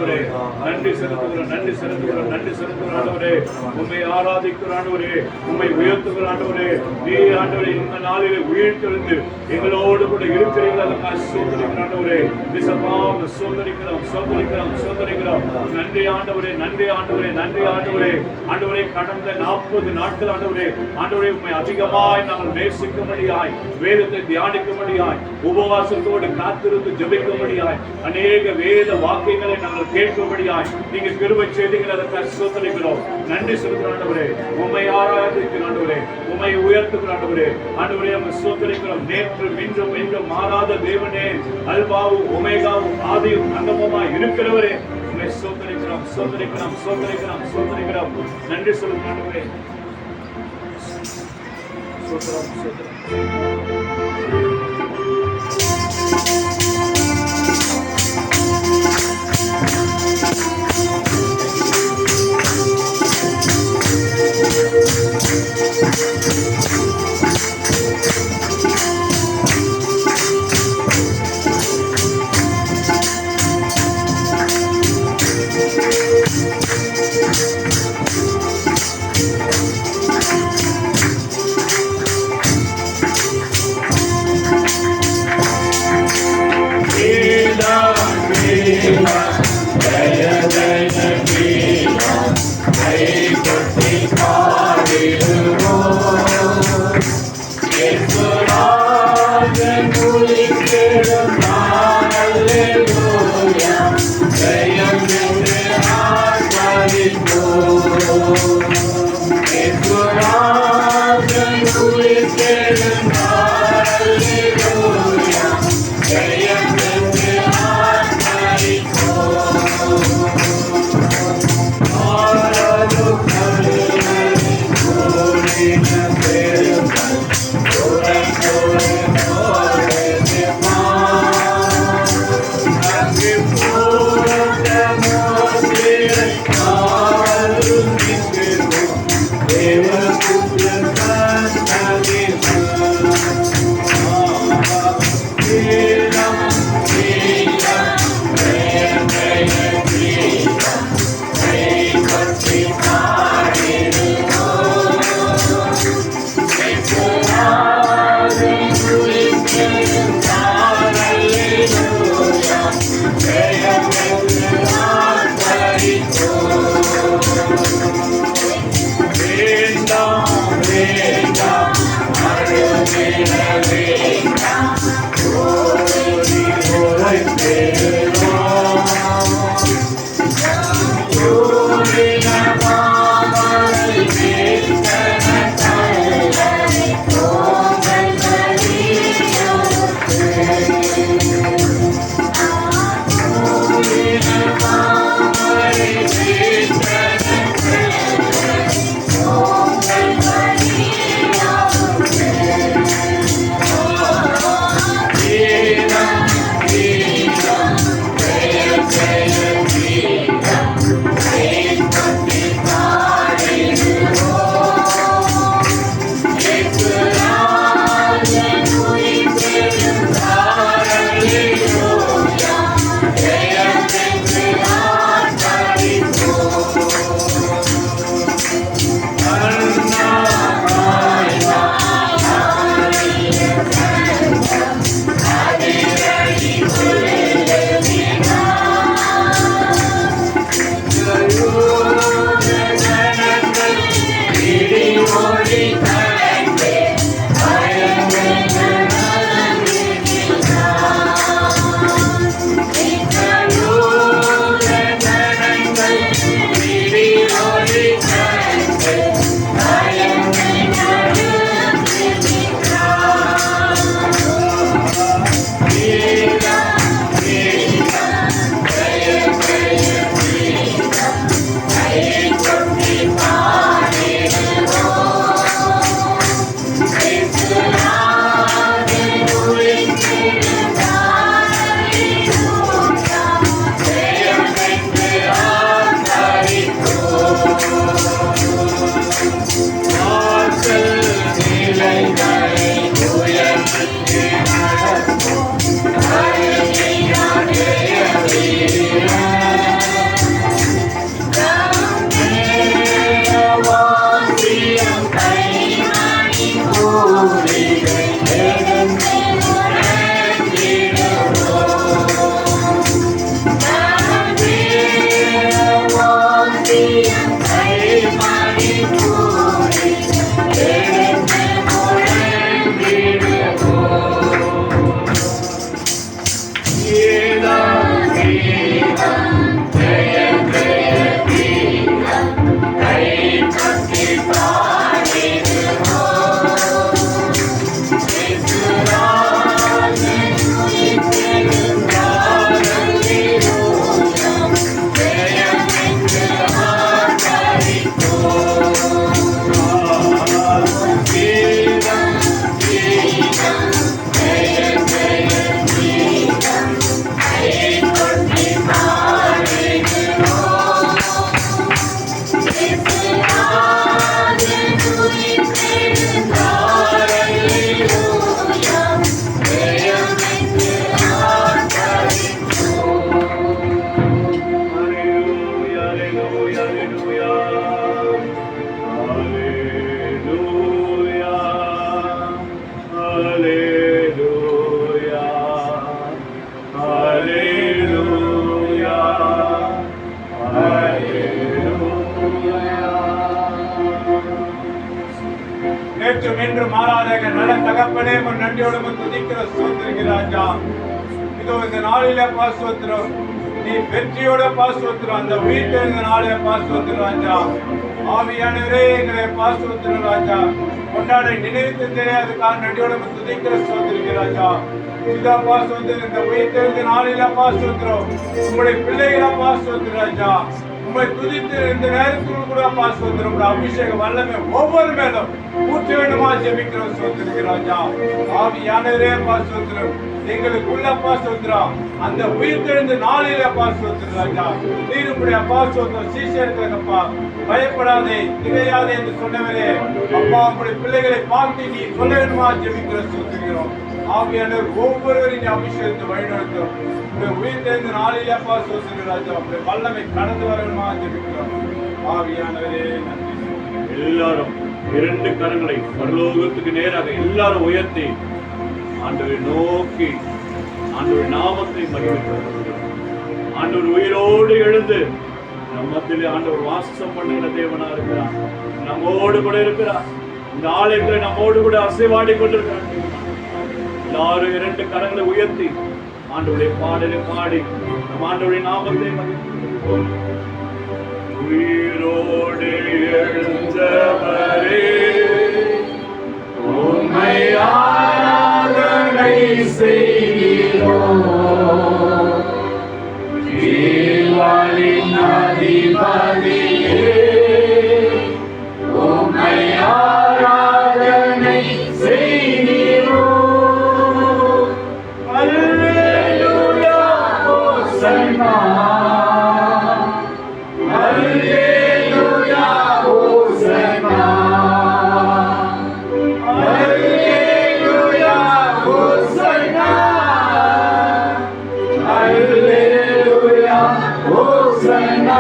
நன்றி செலுத்துகிறோம், நன்றி செலுத்துகிறோம், நன்றி செலுத்துகிறோம். உம்மை ஆராதிக்கிறோம், உம்மை உயர்த்துகிறோம். நீ ஆண்டவரே இந்த நாளிலே உயிர்த்தெழுந்து எங்களோடு கூட இருக்கிறீர்கள். சோதரிக்கிறோம், சோதரிக்கிறோம், சோதரிக்கிறோம். நன்றி ஆண்டவரே, நன்றி ஆண்டவரே, நன்றி ஆண்டவரே. ஆண்டவரே கடந்த 40 நாட்கள் ஆண்டவரே, ஆண்டவரே உம்மை அதிகமாய் நாங்கள் நேசிக்கும்படியாய், வேதத்தை தியானிக்கும்படியாய், உபவாசத்தோடு காத்திருந்து ஜெபிக்கும்படியாய், அநேக வேத வாக்கியங்களை நாங்கள் கேட்கும்படியாய் நீங்க கிருபை செய்தீர்கள். அதற்காக சோதரிக்கிறோம், நன்றி செலுத்துகிறோம் ஆண்டவரே. உம்மை ஆராதிக்கிறோம் ஆண்டவரே, உம்மை உயர்த்துகிறோம் ஆண்டவரே. ஆண்டவரே உம்மை சோதரிக்கிறோம். நேற்று இன்றும் என்றும் மாறாத தேவனே, அல்பாவும் ஒமேகாவும் ஆதியும் அந்தமுமாய் இருக்கிறவரே, உம்மை சோதரிக்கிறோம், சோதரிக்கிறோம், சோதரிக்கிறோம், சோதரிக்கிறோம். நன்றி சொல்லுகிறோம் ஆண்டவரே. சோதரம், சோதரம். நேற்றும் என்று மாறாத நல்ல தகப்பனே உன் நன்றியோடு துதிக்கிற ஸ்தோத்திரிக்கிற ராஜா. இதோ இந்த நாளில பாஸ்தோத்திரம், நீ வெற்றியோட பாஸ்தோத்திரம், அந்த உயிர்த்த இந்த நாளில பாஸ்தோத்திரம் ராஜா. ஆவியானவரே எங்களை பாஸ்தோத்திரம் ராஜா. கொண்டாட நினைத்து தெரியாதுக்காக நன்றியோட துதிக்கிற ஸ்தோத்திரிக்கிற ராஜா. இதா பாஸ்தோத்திரம், இந்த உயிர்த்த நாளில பாஸ்தோத்திரம், உங்களுடைய பிள்ளைகளா பாஸ்தோத்திரம் ராஜா. உங்களை துதித்து இந்த நேரத்தில் கூட பாஸ்தோத்திரம், அபிஷேக வல்லமை ஒவ்வொரு மேலும் ஊற்ற வேண்டுமா ஜெபிக்கிறோம் ஸ்தோத்திரிக்கிற ராஜா. ஆவியானவரே பாஸ்தோத்திரம், எங்களுக்குள்ள பாஸ்தோத்திரம், அந்த உயிர்த்தெழுந்த நாளில பாஸ்தோத்திரம் ராஜா. நீர் உங்களுடைய பாஸ்தோத்திரம் சீஷர்களுக்கப்பா, பயப்படாதே திகையாதே என்று சொன்னவரே அப்பா, உங்களுடைய பிள்ளைகளை பார்த்து நீ சொல்ல வேண்டுமா ஜெபிக்கிற ஸ்தோத்திரிக்கிறோம். ஆவியானவர் ஒவ்வொருவரின் அபிஷேகத்தை வழிநடத்தும். உயிர்த்தெழுந்த நாளில பாஸ்தோத்திரம் ராஜா, உங்களுடைய வல்லமை கடந்து வர வேண்டுமா ஜெபிக்கிறோம். ஆவியானவரே நன்றி. எல்லாரும் இரண்டு கரங்களை பரலோகத்துக்கு நேராக எல்லாரும் உயர்த்தி ஆண்டவரை நோக்கி ஆண்டவர் நாமத்தை மகிமைப்படுத்துகிறோம். ஆண்டவர் உயிரோடு எழுந்து நம்மத்திலே ஆண்டவர் வாசம் பண்ணுகிற தேவனா இருக்கிறார். நம்மோடு கூட இருக்கிறார். இந்த ஆலயத்தில் நம்மோடு கூட அசைவாடி கொண்டிருக்கிறார். எல்லாரும் இரண்டு கரங்களை உயர்த்தி ஆண்டவருடைய பாடலை பாடி நம் ஆண்டவருடைய நாமத்தை மகிமைப்படுத்துகிறோம். உயிரோடு எழுந்தவரே உம்மை ஆராதனை செய்கிறோம். ஜீவனின் அதிபதியே உம்மை ஆராதனை செய்கிறோம். அல்லேலூயா ஹோசன்னா, அல்லேலூயா ஹோசன்னா, அல்லேலூயா ஹோசன்னா, அல்லேலூயா ஹோசன்னா.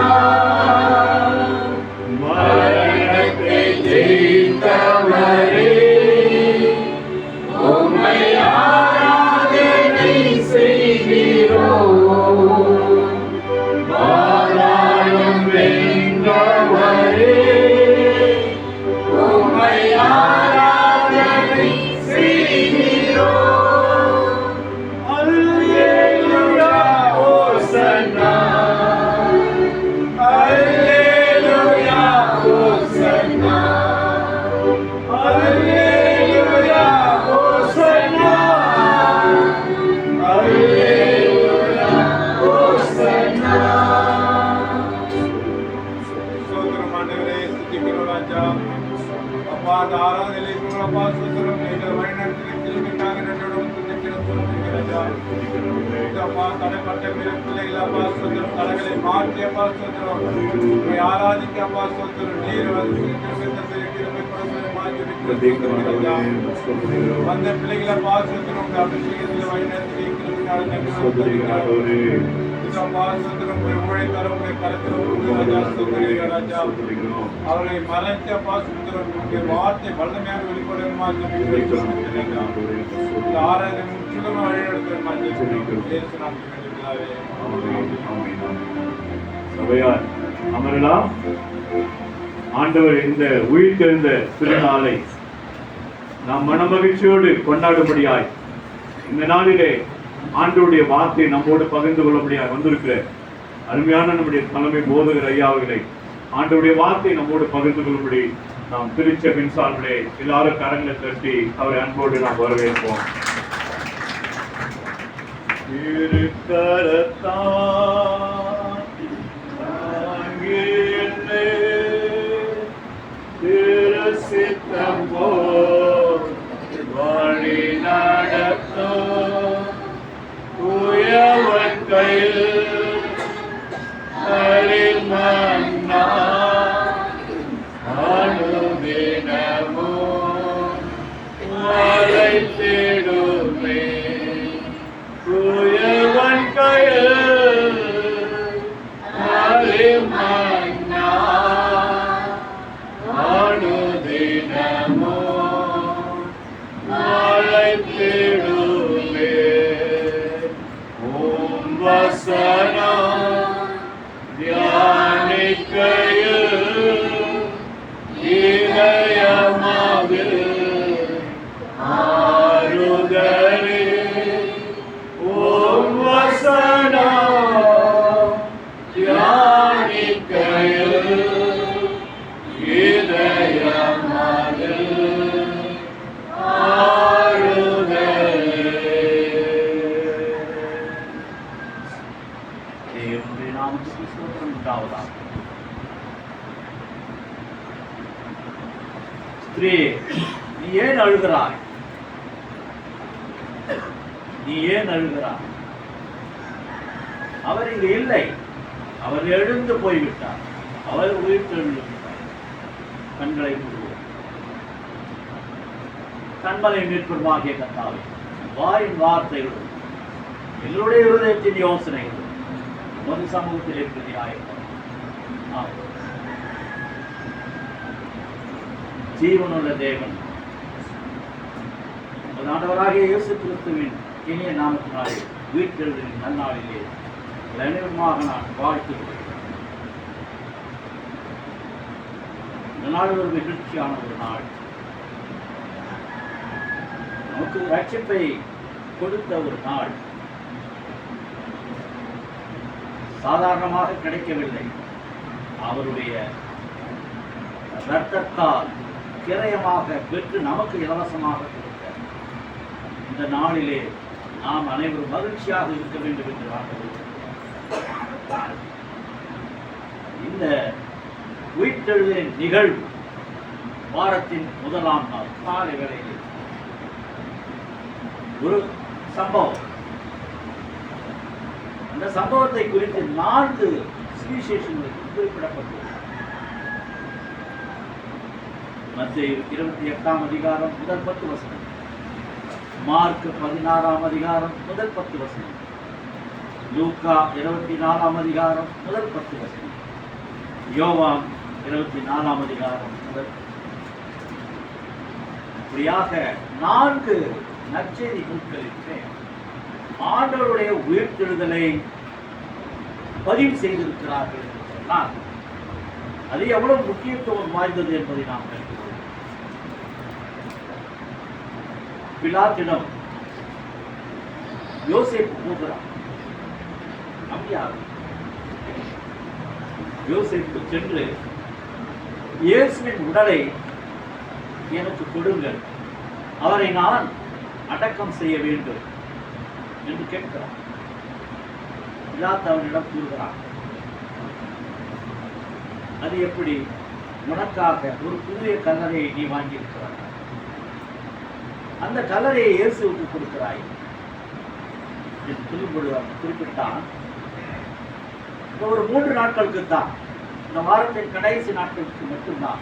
மரணத்தை ஜெயித்தவரே உம்மை ஆராதனை செய்கிறோம். பாதாளம் வென்றவரே உம்மை ஆராதனை செய்கிறோம். அல்லேலூயா ஹோசன்னா, அல்லேலூயா ஹோசன்னா, அல்லேலூயா ஹோசன்னா, அல்லேலூயா ஹோசன்னா. ஸ்தோத்திரம் ஆண்டவரே, துதிக்கிறோம் ராஜா. அப்பா, அந்த ஆராதனையிலே அப்பா ஸ்தோத்திரம், எங்களை வழிநடத்தின கிருபைக்காக நன்றியோடு துதிக்கிறோம் ஸ்தோத்திரிக்கிறோம் ராஜா. அப்பா, தடைப்பட்ட பிள்ளைகள் அப்பா ஸ்தோத்திரம், தடைகளை மாற்றி அப்பா ஸ்தோத்திரம், உம்மை ஆராதிக்க அப்பா ஸ்தோத்திரம், நீர் வந்து கிருபை கொடுக்கிறோமா ஜெபிக்கிறோம் ராஜா. வந்த பிள்ளைகளை அப்பா ஸ்தோத்திரம், உங்க அபிஷேகத்தில் வழிநடத்தி கிருபைக்காக நன்றியோடு துதிக்கிறோம். அவர்களை மறைச்ச பாசுத்திரம் வார்த்தை வல்லமையாக வெளிப்படுமா ஆராதனை முற்றிலுமா வழிநடத்துமா. சபையார் அமரலாம். ஆண்டவர் இந்த உயிர்த்தெழுந்த திருநாளை நாம் மனமகிழ்ச்சியோடு கொண்டாடும்படியாய் இந்த நாளிலே ஆண்டவருடைய வார்த்தை நம்மோடு பகிர்ந்து கொள்ளபடியாக வந்திருக்கிற அருமையான நம்முடைய தலைமை போதகர் ஐயாவுகளை ஆண்டவருடைய வார்த்தை நம்மோடு பகிர்ந்து கொள்ளும்படி நாம் திருச்சபின் சார்பிலே எல்லாரும் கரங்களை தட்டி அவரை அன்போடு நாம் வரவேற்போம். வழி நடத்தும் உயவன் கையில் மன்னா அனுதினமும் அழைத்திடுமே உயவன் கையில் மன்னா அனுதினமும் அழைத்திடுமே ஓம் வசனம் தியானிக்கையில் இதயமாவில் ஆறுதலே ஓம் வசனம் தியானிக்கையில் இதயமாவில் தேவனுடைய நாமத்துக்கு ஸ்தோத்திரம் உண்டாவதாக. ஸ்திரீ, நீ ஏன் அழுகிறாய்? நீ ஏன் அழுகிறாய்? அவர் இங்கு இல்லை. அவர் எழுந்து போய்விட்டார். அவர் உயிர்த்தெழுந்து விட்டார். கண்களை மூடுவோம். கண்மலை மீட்புமாகிய கர்த்தாவே, வாயின் வார்த்தைகளும் எங்களுடைய இருதயத்தின் யோசனைகளும் ஒரு சமூகத்திலே பிரதியாயிருக்கும். ஜீவனுள்ள தேவன் ஆண்டவராகிய இயேசு கிறிஸ்துவின் இனிய நாமத்தினாலே உயிர்த்தெழுதலின் நன்னாளிலே அனைவருமாக நான் வாழ்த்துகிறேன். இந்த நாள் ஒரு மகிழ்ச்சியான ஒரு நாள். நமக்கு ரட்சிப்பை கொடுத்த ஒரு நாள். சாதாரணமாக கிடைக்கவில்லை. அவருடைய இரத்தத்தால் கிரயமாக பெற்று நமக்கு இலவசமாக கொடுத்த இந்த நாளிலே நாம் அனைவரும் மகிழ்ச்சியாக இருக்க வேண்டும் என்று ஆண்டவர் இந்த உயிர்த்தெழுதலின் நிகழ்வு வாரத்தின் முதலாம் நாள் காலை வேளையில் ஒரு சம்பவம். அந்த சம்பவத்தை குறித்து 4 சுவிசேஷங்களுக்கு குறிப்பிடப்பட்டுள்ளது. மத்தேயு 28ஆம் அதிகாரம் முதல் 10 வசனம், மார்க் 16ஆம் அதிகாரம் முதல் 10 வசனம், லூக்கா 24ஆம் அதிகாரம் முதல் 10 வசனம், யோவான் 24ஆம் அதிகாரம் முதல். இப்படியாக 4 நற்செய்தி நூல்களிலே ஆண்டவருடைய உயிர்த்தெழுதலை பதிவு செய்திருக்கிறார்கள் என்று சொன்னால் அது எவ்வளவு முக்கியத்துவம் வாய்ந்தது என்பதை நாம் கற்றுக்கொள்வோம். பிலாத்திடம் யோசேப்பு போகிறார். அப்படியாக யோசேப்பு சென்று இயேசுவின் உடலை எனக்கு கொடுங்கள், அவரை நான் அடக்கம் செய்ய வேண்டும் என்று கேட்கிறார். பிலாத்து அவனிடம் கூறுகிறார், அது எப்படி? உனக்காக ஒரு புதிய கல்லறையை நீ வாங்கியிருக்கிறாய், அந்த கல்லறையை இயேசுவுக்கு கொடுக்கிறாய் என்று சொல்லும்பொழுது குறிப்பிட்டான். ஒரு 3 நாட்களுக்கு தான், இந்த வாரத்தின் கடைசி நாட்களுக்கு மட்டும்தான்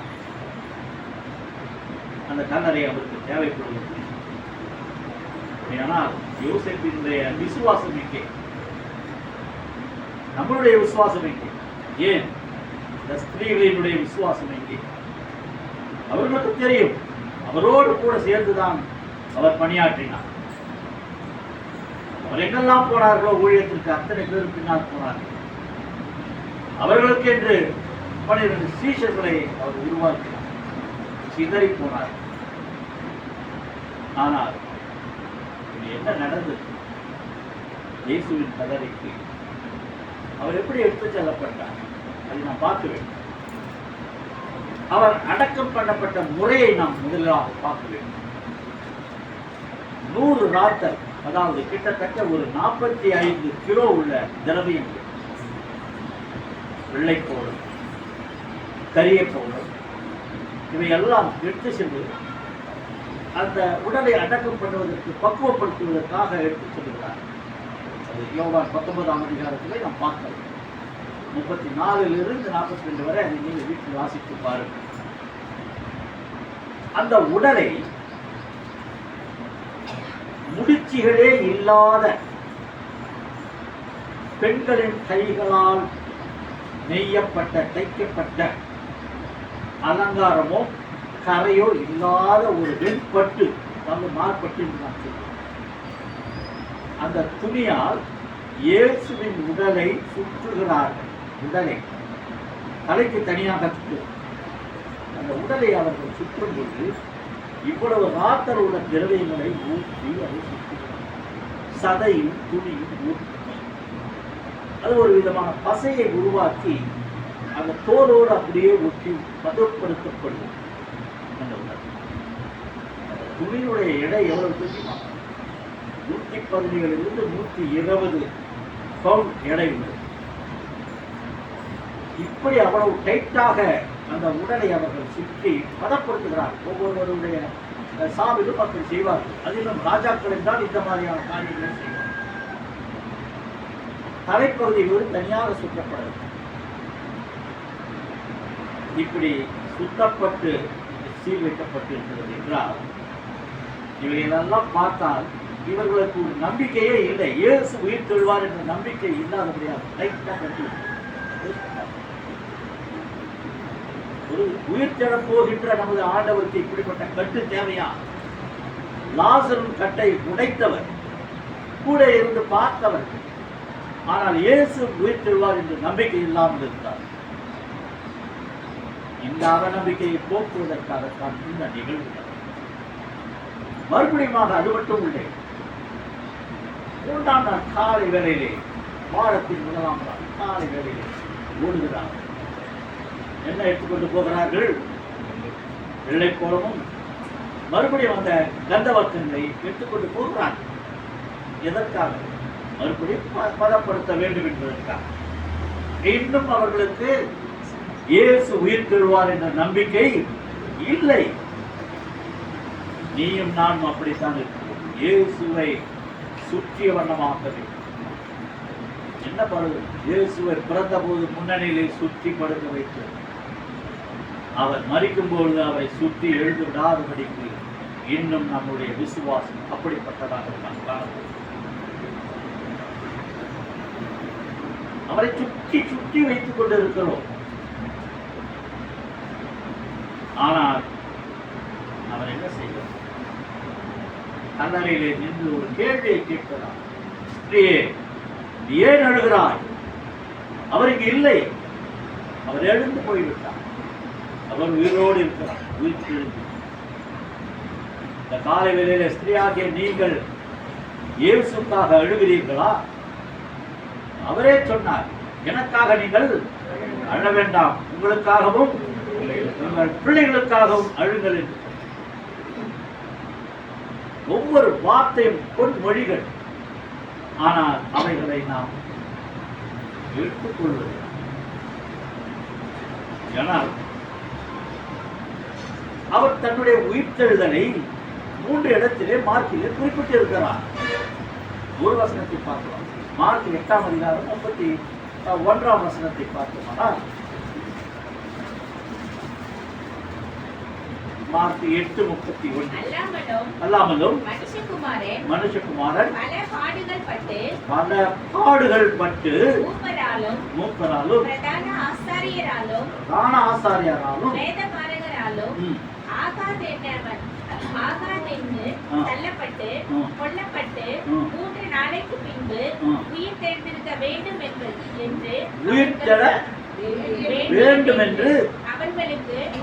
அந்த கல்லறை அவருக்கு தேவைப்படுவது. ஆனால் யோசேப்பினுடைய விசுவாசம் எங்கே? நம்மளுடைய விசுவாசம் எங்கே? ஏன் இந்த ஸ்திரீகளினுடைய விசுவாசம் எங்கே? அவர்களுக்கு தெரியும், அவரோடு கூட சேர்ந்துதான் அவர் பணியாற்றினார். அவர் எங்கெல்லாம் போனார்களோ ஊழியத்திற்கு அத்தனை பேரும் பின்னால் போனார்கள். அவர்களுக்கு என்று 12 சீஷர்களை அவர் உருவாக்கினார். சிதறி போனார். ஆனால் என்ன நடந்தது? இயேசுவின் கல்லறைக்கு அவர் எப்படி எடுத்துச் செல்லப்பட்டார் அதை நாம் பார்க்க வேண்டும். அவர் அடக்கம் பண்ணப்பட்ட முறையை நாம் முதலாக பார்க்க வேண்டும். 100 ராத்தல், அதாவது கிட்டத்தட்ட ஒரு 45 கிலோ உள்ள திரவியங்கள், வெள்ளைப்போடும் கரிய பவுடர், இவையெல்லாம் எடுத்து சென்று அந்த உடலை அடக்கம் பண்ணுவதற்கு பக்குவப்படுத்துவதற்காக எடுத்து செல்கிறார். அது யோவான் 19ஆம் அதிகாரத்திலே நாம் பார்க்கலாம். 34 42 வரை அதை நீங்கள் வீட்டில் வாசித்து பாருங்கள். அந்த உடலை முடிச்சுகளே இல்லாத பெண்களின் கைகளால் நெய்யப்பட்ட தைக்கப்பட்ட அலங்காரமோ கரையோ இல்லாத ஒரு வெண்பட்டு, அதாவது மார்பட்டு என்று நான் சொல்றேன். அந்த துணியால் இயேசுவின் உடலை சுற்றுகிறார்கள். உடலை தலைக்கு தனியாக சுற்று. அந்த உடலை அவர்கள் சுற்றும் போது இவ்வளவு ராத்தல் உள்ள திரவியங்களை ஊற்றி அதை சுற்றுகிறார்கள். சதையும் துணியும் ஊற்றி அது ஒரு விதமான பசையை உருவாக்கி அந்த தோலோடு அப்படியே ஒட்டி பதப்படுத்தப்படும். அந்த உடல் அந்த துணியுடைய எடை எவ்வளவு தெரியுமா? 117 120 பவுண்ட் எடை உள்ளது. இப்படி அவ்வளவு டைட்டாக அந்த உடலை அவர்கள் சுற்றி பதப்படுத்துகிறார்கள். ஒவ்வொருவருடைய சாவிலும் மக்கள் செய்வார்கள். அதிலும் ராஜாக்கள் என்றால் இந்த மாதிரியான காரியங்களை செய்வார்கள். தலைப்பகுதியோடு தனியாக சுற்றப்படுகிறது. இப்படி சுத்தப்பட்டு சீல் வைக்கப்பட்டு இருக்கிறது என்றால் இவைகளெல்லாம் பார்த்தால் இவர்களுக்கு ஒரு நம்பிக்கையே இல்லை. இயேசு உயிர் தெழுவார் என்ற நம்பிக்கை இல்லாதபடியாக லைட்டாக கட்டி ஒரு உயிர் தெழப் போகின்ற நமது ஆண்டவருக்கு இப்படிப்பட்ட கட்டு தேவையா? லாசரின் கட்டை உடைத்தவர், கூட இருந்து பார்த்தவர், ஆனால் இயேசு உயிர் தெழுவார் என்று நம்பிக்கை இல்லாமல் இருந்தார். இந்த அவநம்பிக்கையை போக்குவதற்காகத்தான் இந்த நிகழ்வு. மறுபடியும் அது மட்டும் இல்லை. 3ஆம் நாள் காலை வேளையிலே, வாரத்தின் 1ஆம் நாள் காலை வேளையிலே ஓடுகிறார்கள். என்ன எடுத்துக்கொண்டு போகிறார்கள்? வெள்ளைக்கோளமும் மறுபடியும் அந்த கந்தவர்க்கங்களை எடுத்துக்கொண்டு போகிறார்கள். எதற்காக? மறுபடியும் பதப்படுத்த வேண்டும் என்பதற்காக. இன்னும் அவர்களுக்கு இயேசு உயிர் பெறுவார் என்ற நம்பிக்கை இல்லை. நீயும் நானும் அப்படித்தான் இருக்கிறோம். இயேசுவை சுற்றிய வண்ணமாக வேண்டும். என்ன படுது? இயேசுவை பிறந்த போது முன்னணியிலே சுற்றி படுக்க வைத்து அவர் மரிக்கும் பொழுது அவரை சுற்றி எழுந்து விடாதபடிக்கு இன்னும் நம்முடைய விசுவாசம் அப்படிப்பட்டதாக நாம் காணப்படும். அவரை சுற்றி சுற்றி வைத்துக் கொண்டிருக்கிறோம். ஆனால் அவர் என்ன செய்வார்? கல்லறையிலே நின்று ஒரு கேள்வியை கேட்கிறார். ஸ்திரீயே, நீ ஏன் அழுகிறாய்? அவர் இங்கு இல்லை. அவர் எழுந்து போய்விட்டார். அவர் உயிரோடு இருக்கிறார். உயிர் இந்த காலை வேளையில ஸ்திரீயாகிய நீங்கள் இயேசுக்காக அழுகிறீர்களா? அவரே சொன்னார், எனக்காக நீங்கள் அழ வேண்டாம், உங்களுக்காகவும் உங்கள் பிள்ளைகளுக்காகவும் அழுங்கள் என்று. ஒவ்வொரு வார்த்தையும் பொன்மொழிகள். ஆனால் அவைகளை நாம் எடுத்துக்கொள்வது. ஆனால் அவர் தன்னுடைய உயிர்த்தெழுதலை 3 இடத்திலே மார்க்கிலே குறிப்பிட்டிருக்கிறார். ஒரு வசனத்தை பார்க்கலாம். மார்க் 8ஆம் அதிகாரம் 31ஆம் வசனத்தை பார்த்தோம்னா, மார்க் 8:31. அல்லாமலும் மனுஷகுமாரன் பல பாடுகள் பட்டு மூப்பராலும் பிரதான ஆசாரியராலும் தள்ளப்பட்டு கொல்லப்பட்டு 3 நாளைக்கு பின்பு உயிர் தெழுந்திருக்க வேண்டும் என்று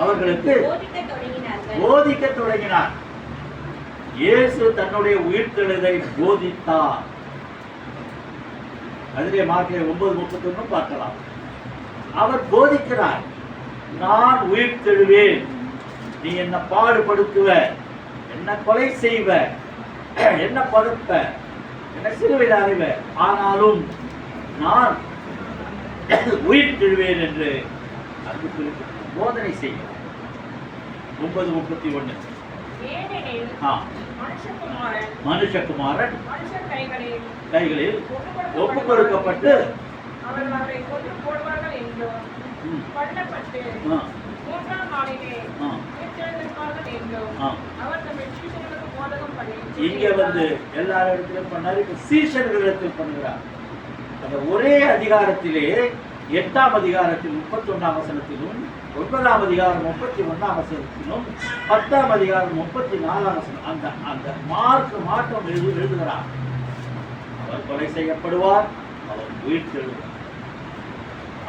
அவர்களுக்கு போதிக்க தொடங்கினார். இயேசு தன்னுடைய உயிர்த்தெழுதலை போதித்தார். அதிலே மார்க்கில் 9:31 பார்க்கலாம். அவர் போதிக்கிறார், நான் உயிர்த்தெழுவேன், நீ என்ன பாடுபடுத்துவ, என்ன கொலை செய்வ, என்ன படுப்ப, என்ன சிலுவையில் அறைவ, ஆனாலும் நான் உயிர்த்தெழுவேன் என்று அதுக்கு போதனை செய்கிறார். 9:31. ஏனெனில் மனுஷகுமாரன் மனுஷர் கைகளில் ஒப்பு கொடுக்கப்பட்டு அவர் அவரை கொன்று போடுவார்கள் என்றும் கொல்லப்பட்டு மூன்றாம் நாளிலே உயிர்த்தெழுந்திருப்பார்கள் என்றும் அவர் தம்முடைய சீஷர்களுக்கு போதகம் பண்ணி இங்க வந்து எல்லா இடத்திலும் பண்ணாரு, இப்ப சீஷர்களிடத்தில் பண்ணுகிறார். அந்த ஒரே அதிகாரத்திலே 8ஆம் அதிகாரத்தில் 31ஆம் வசனத்திலும் 9ஆம் அதிகாரம் 31ஆம் வசனத்திலும் 10ஆம் அதிகாரம் 34ஆம் வசனம் அந்த மார்க் மாற்றம் எழுதுகிறார். அவர் கொலை செய்யப்படுவார், அவர் உயிர்த்தெழுவார்.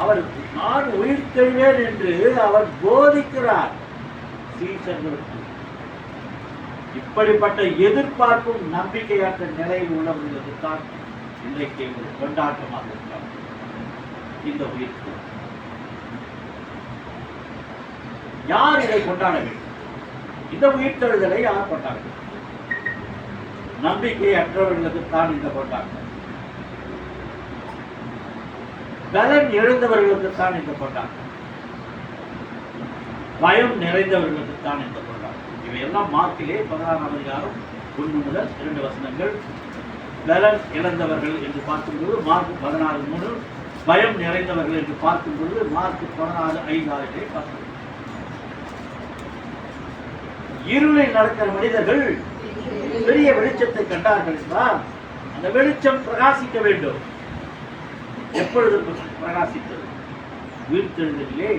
அவர் நான் உயிர்த்தெழுவேன் என்று அவர் போதிக்கிறார் சீஷர்களுக்கு. இப்படிப்பட்ட எதிர்பார்ப்பும் நம்பிக்கையற்ற நிலையில் உள்ளவர்களுக்கு தான் இன்றைக்கு ஒரு கொண்டாட்டமாக இருக்கிறார் இந்த உயிர்ப்பு. யார் இதை கொண்டாட வேண்டும்? இந்த உயிர்த்தெழுதலை யார் கொண்டாட வேண்டும்? நம்பிக்கை அற்றவர்களுக்கு தான் இந்த கொண்டாட்டம். பலன் இழந்தவர்களுக்கு தான் இந்த கொண்டாட்டம். பயம் நிறைந்தவர்களுக்கு தான் இந்த கொண்டாட்டம். இவையெல்லாம் மார்க்கிலே 16ஆம் அதிகாரம் 1 முதல் 2 வசனங்கள். பலன் இழந்தவர்கள் என்று பார்க்கும்போது மார்க் 16:3, பயம் நிறைந்தவர்கள் என்று பார்க்கும்போது மார்க் 16:5 பார்க்கிறோம். இருளில் நடக்கிற மனிதர்கள் பெரிய வெளிச்சத்தை கண்டார்கள் என்றால் அந்த வெளிச்சம் பிரகாசிக்க வேண்டும். எப்பொழுது பிரகாசித்தது? உயிர்த்தெழுதலிலே,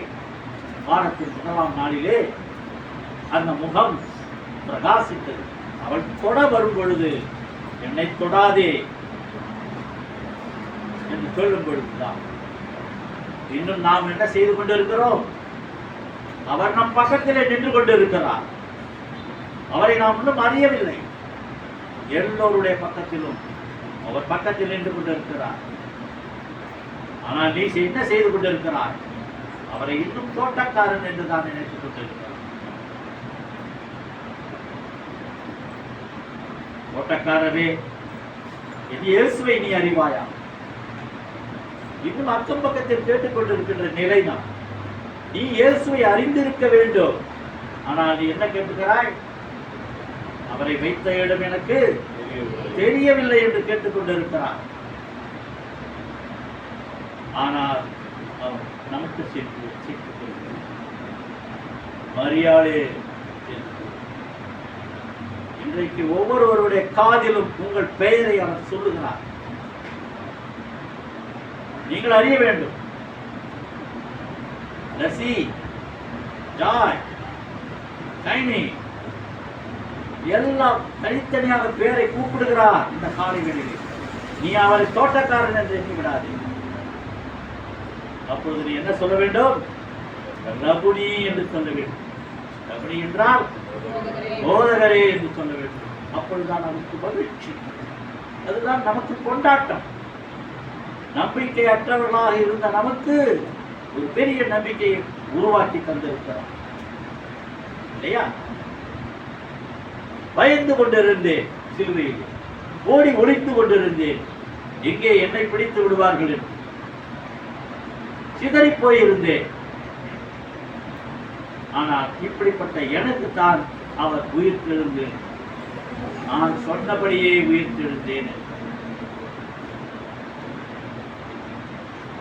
வாரத்தின் 1ஆம் நாளிலே அந்த முகம் பிரகாசித்தது. அவள் தொட வரும் பொழுது என்னை தொடாதே என்று சொல்லும் பொழுதுதான். இன்னும் நாம் என்ன செய்து கொண்டிருக்கிறோம்? அவர் நம் பக்கத்திலே நின்று கொண்டிருக்கிறார். அவரை நாம் இன்னும் அறியவில்லை. எல்லோருடைய பக்கத்திலும் அவர் பக்கத்தில் நின்று கொண்டிருக்கிறார். ஆனால் நீ என்ன செய்து கொண்டிருக்கிறார்? அவரை இன்னும் தோட்டக்காரன் என்று தான் நினைத்துக் கொண்டிருக்கிறார். தோட்டக்காரரே, என் இயேசுவை நீ அறிவாயா? இன்னும் அக்கம் பக்கத்தில் கேட்டுக்கொண்டிருக்கின்ற நிலை தான். நீ இயேசுவை அறிந்திருக்க வேண்டும். ஆனால் நீ என்ன கேட்டுக்கிறாய்? அவரை வைத்த இடம் எனக்கு தெரியவில்லை என்று கேட்டுக்கொண்டிருக்கிறார். ஆனால் நமக்கு மரியாதை இன்றைக்கு ஒவ்வொருவருடைய காதிலும் உங்கள் பெயரை அவர் சொல்லுகிறார். நீங்கள் அறிய வேண்டும். லசி, ஜாய், கைனி எல்லாம் தனித்தனியாக பேரை கூப்பிடுகிறார் இந்த காலை வேளையில். நீ அவரை தோட்டக்காரன் என்று எண்ணி விடாதே. அப்பொழுது நீ என்ன சொல்ல வேண்டும்? ரபுனி என்று சொல்ல வேண்டும். ரபுனி என்றால் போதகரே என்று சொல்ல வேண்டும். அப்பொழுதுதான் நமக்கு மகிழ்ச்சி, அதுதான் நமக்கு கொண்டாட்டம். நம்பிக்கை அற்றவர்களாக இருந்த நமக்கு ஒரு பெரிய நம்பிக்கையை உருவாக்கி தந்திருக்கிறார் இல்லையா? பயந்து கொண்டிருந்தேன், சிலுவையில் ஓடி ஒளிந்து கொண்டிருந்தேன், எங்கே என்னை பிடித்து விடுவார்கள் என்று சிதறி போயிருந்தேன். ஆனால் இப்படிப்பட்ட எனக்கு தான் அவர் உயிர்த்தெழுந்து நான் சொன்னபடியே உயிர்த்தெழுந்தேன்.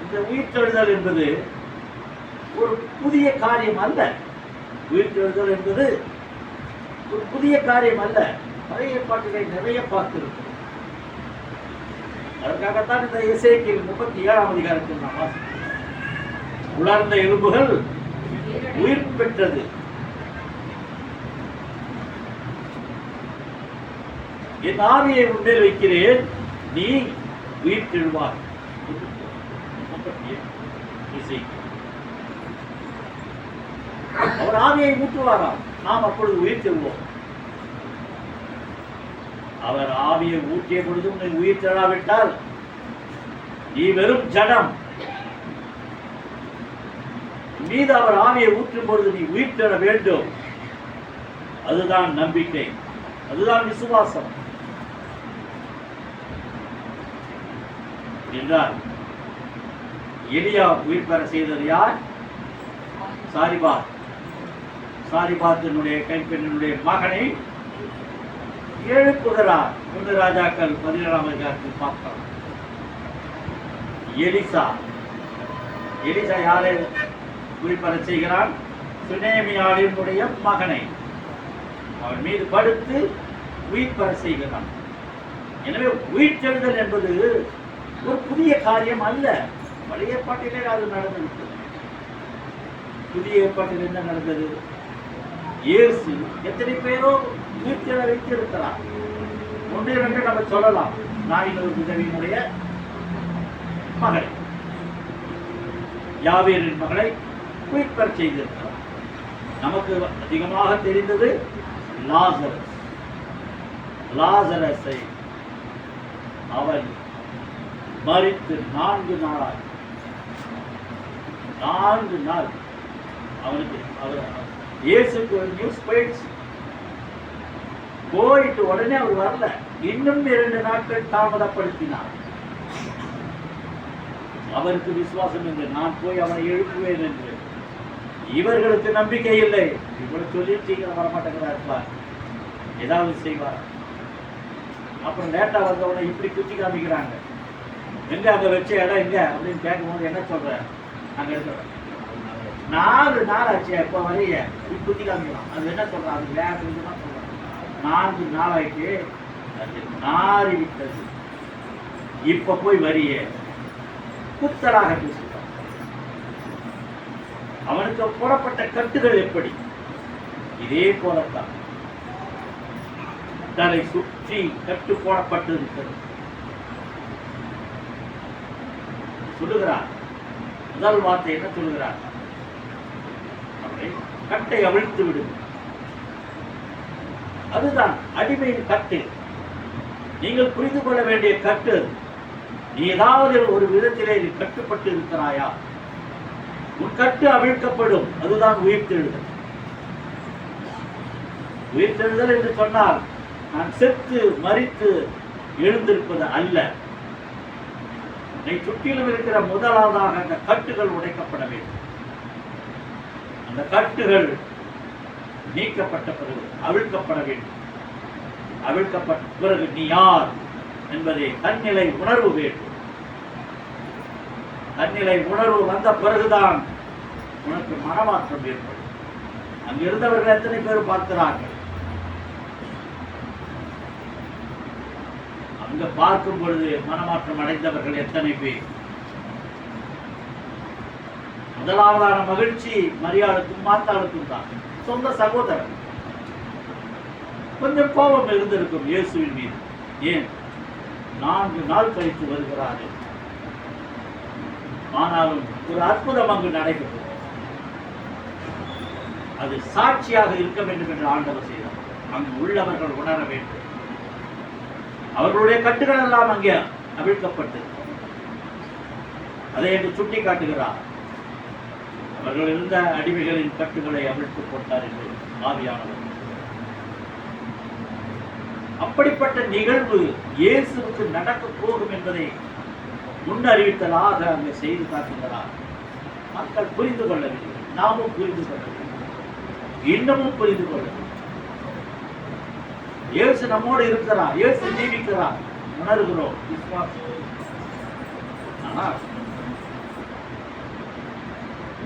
இந்த உயிர்த்தெழுதல் என்பது ஒரு புதிய காரியம் அல்ல. உயிர்த்தெழுதல் என்பது ஒரு புதிய காரியம் அல்ல. பழைய பாட்டுகளை நிறைய பார்த்திருக்கிறோம். அதற்காகத்தான் இந்த எசேக்கியேல் 37ஆம் அதிகாரத்தில் நாம் வாசிக்கிறோம். உலர்ந்த எலும்புகள் உயிர் பெற்றது. என் ஆவியை உன்மேல் வைக்கிறேன், நீ உயிர் தெழுவாய். அவர் ஆவியை ஊற்றுவாராம், நாம் அப்பொழுது உயிர் தெழுவோம். அவர் ஆவியை ஊற்றிய பொழுது உன்னை உயிர் தெழாவிட்டால் நீ வெறும் ஜடம். மீது அவர் ஆவியை ஊற்றும் பொழுது நீ உயிர் பெற வேண்டும். அதுதான் நம்பிக்கை, அதுதான் விசுவாசம் என்றார். எலியா உயிர் பெற செய்தது யார்? சாரிபாத். சாரிபாத்தினுடைய கைப்பெண்ணினுடைய மகனை எழுப்புகிறார். 1 ராஜாக்கள் 17ஆம் அதிகாரத்தில் பார்க்கலாம். எலிசா யாரை உயிர் பெற செய்கிறான்? சுனேமியாளினுடைய மகனை அவன் மீது படுத்து உயிர் பெற செய்கிறான். எனவே உயிர்த்தெழுதல் என்பது ஒரு புதிய காரியம் அல்ல. பழைய ஏற்பாட்டிலே அது நடந்துவிட்டது. புதிய ஏற்பாட்டில் என்ன நடந்தது? இயேசு எத்தனை பேரோ உயிர்த்தெழ வைத்திருக்கிறார். 1 2 நம்ம சொல்லலாம். நாயினொரு விதவியினுடைய மகளை, யாவேரின் மகளை உயிர் பெற செய்திருக்கிறார். நமக்கு அதிகமாக தெரிந்தது லாசரஸை அவன் மரித்து 4 நாள் அவனுக்கு இயேசுக்கு ஒரு நியூஸ் போயிட்டு உடனே அவர் வரல. இன்னும் 2 நாட்கள் தாமதப்படுத்தினார். அவருக்கு விசுவாசம் என்று நான் போய் அவனை எழுப்புவேன் என்று. இவர்களுக்கு நம்பிக்கை இல்லை. இவ்வளவு சொல்லி சீக்கிரம் வரமாட்டேங்கிறார் இருப்பார், ஏதாவது செய்வார். அப்புறம் லேட்டா வந்தவனை இப்படி குத்தி காமிக்கிறாங்க. எங்க அங்க வச்ச இடம் எங்க அப்படின்னு கேட்கும்போது என்ன சொல்ற? அங்க இருக்கிற 4 நாள் ஆச்சு, எப்ப வரைய குத்தி காமிக்கலாம். அது என்ன சொல்றான்? அது வேற இதுதான் சொல்றான். 4 நாள் ஆயிட்டு அது நாரி விட்டது. இப்ப போய் வரிய புத்தராக பேசுகிறான். அவனுக்கு போடப்பட்ட கட்டுகள் எப்படி? இதே போலத்தான் தலை சுற்றி கட்டு போடப்பட்டிருக்கிறது. சொல்லுகிறார், முதல் வார்த்தை என்ன சொல்லுகிறார்? அவனை கட்டை அவிழ்த்து விடும். அதுதான் அடிமையின் கட்டு. நீங்கள் புரிந்து கொள்ள வேண்டிய கட்டு. நீ ஏதாவது ஒரு விதத்திலே நீ கட்டுப்பட்டு இருக்கிறாயா? உன் கட்டு அவிழ்க்கப்படும். அதுதான் உயிர்த்தெழுதல். உயிர்த்தெழுதல் என்று சொன்னால் நான் செத்து மரித்து எழுந்திருப்பது அல்ல. சுற்றிலும் இருக்கிற முதலாவதாக அந்த கட்டுகள் உடைக்கப்பட வேண்டும். அந்த கட்டுகள் நீக்கப்பட்ட பிறகு அவிழ்க்கப்பட வேண்டும். அவிழ்க்கப்பட்ட பிறகு நீ யார் என்பதை தன்னிலை உணர்வு வேண்டும். தன்னிலை உணர்வு வந்த பிறகுதான் உனக்கு மனமாற்றம் ஏற்படும். அங்கிருந்தவர்கள் எத்தனை பேர் பார்க்கிறார்கள்? அங்க பார்க்கும் பொழுது மனமாற்றம் அடைந்தவர்கள் எத்தனை பேர்? முதலாவதான மகிழ்ச்சி மரியாளுக்கும் மாத்தாளுக்கும் தான், சொந்த சகோதரர். கொஞ்சம் கோபம் இருந்திருக்கும் இயேசுவின் மீது. ஏன்? 4 நாள் கழித்து வருகிறார்கள். ஆனாலும் ஒரு அற்புதம் அங்கு நடைபெற்றது. அது சாட்சியாக இருக்க வேண்டும் என்று ஆண்டவர் செய்தார். அங்கு உள்ளவர்கள் உணர வேண்டும். அவர்களுடைய கட்டுகள் எல்லாம் அங்கே அவிழ்க்கப்பட்டது. அதை என்று சுட்டி காட்டுகிறார். அவர்கள் இருந்த அடிமைகளின் கட்டுகளை அவிழ்த்து போட்டார் என்று ஆவியானவர். அப்படிப்பட்ட நிகழ்வு இயேசுவுக்கு நடக்க போகும் என்பதை முன்னறிவித்தலாக அங்கே செய்து காட்டுகிறார். மக்கள் புரிந்து கொள்ளவில்லை. நாமும் புரிந்து கொள்ளவில்லை. இன்னமும் புரிந்து கொள்ளவில்லை. இயேசு நம்மோடு இருக்கிறார். இயேசு ஜீவிக்கிறார். உணர்கிறோம், விசுவாசம். ஆனால்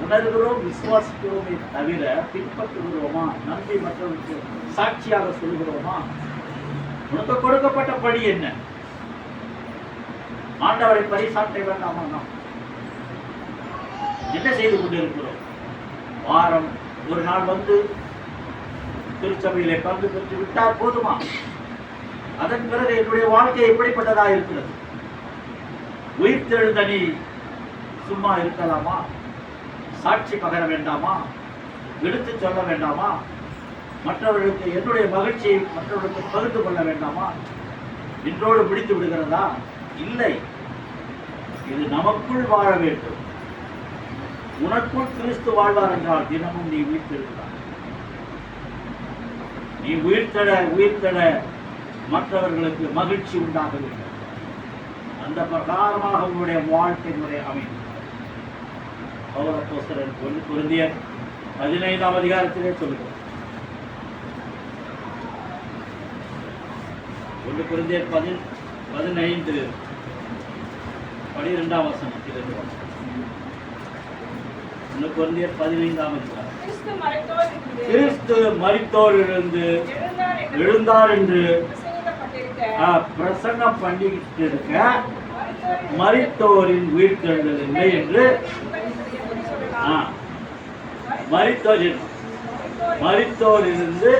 உணர்கிறோம், விசுவாசிக்கிறோமே தவிர பின்பற்றுகிறோமா? நம்பி மற்றவர்களுக்கு சாட்சியாக சொல்கிறோமா? உனக்கு கொடுக்கப்பட்ட படி என்ன? ஆண்டவரை பரிசாற்ற வேண்டாமா? நாம் என்ன செய்து கொண்டிருக்கிறோம்? வாரம் ஒரு நாள் வந்து திருச்சபையிலே பங்கு பெற்று விட்டால் போதுமா? அதன் பிறகு என்னுடைய வாழ்க்கை எப்படிப்பட்டதாக இருக்கிறது? உயிர்த்தெழுந்த நீ சும்மா இருக்கலாமா? சாட்சி பகர வேண்டாமா? எடுத்து சொல்ல வேண்டாமா? மற்றவர்களுக்கு என்னுடைய மகிழ்ச்சியை மற்றவர்களுக்கு பகிர்ந்து கொள்ள வேண்டாமா? இன்றோடு முடித்து விடுகிறதா? இல்லை. இது நமக்குள் வாழ வேண்டும். உனக்குள் கிறிஸ்து வாழ்வார் என்றால் தினமும் நீ உயிர்த்தெழுகிறாய். நீ உயிர்த்தெழ மற்றவர்களுக்கு மகிழ்ச்சி உண்டாக வேண்டும். அந்த பிரகாரமாக உங்களுடைய வாழ்க்கை முறை அமையும். பவுல் அப்போஸ்தலர் 1 கொரிந்தியர் 15ஆம் அதிகாரத்திலே சொல்லுகிறார். 1 கொரிந்தியர் 15 12ஆம் வசனத்திலிருந்து 1 கொரிந்தியர் 15ஆம் அதிகாரம். கிறிஸ்து மரித்தோரிலிருந்து எழுந்தார் என்று பிரசங்கம் பண்ணிக்கிட்டு இருக்க மரித்தோரின் உயிர்த்தெழுதல் இல்லை என்று மரித்தோரிலிருந்து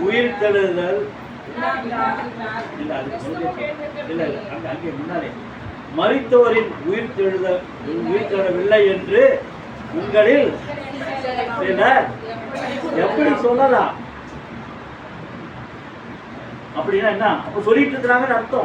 உயிர்த்தெழுதல் அங்கே முன்னாலே மரித்தோரின் உயிர்த்தெழவில்லை என்று உங்களில் சிலர் எப்படி சொல்லலாம்? அப்படின்னா என்ன? அப்ப சொல்லிட்டு இருக்கிறாங்கன்னு அர்த்தம்.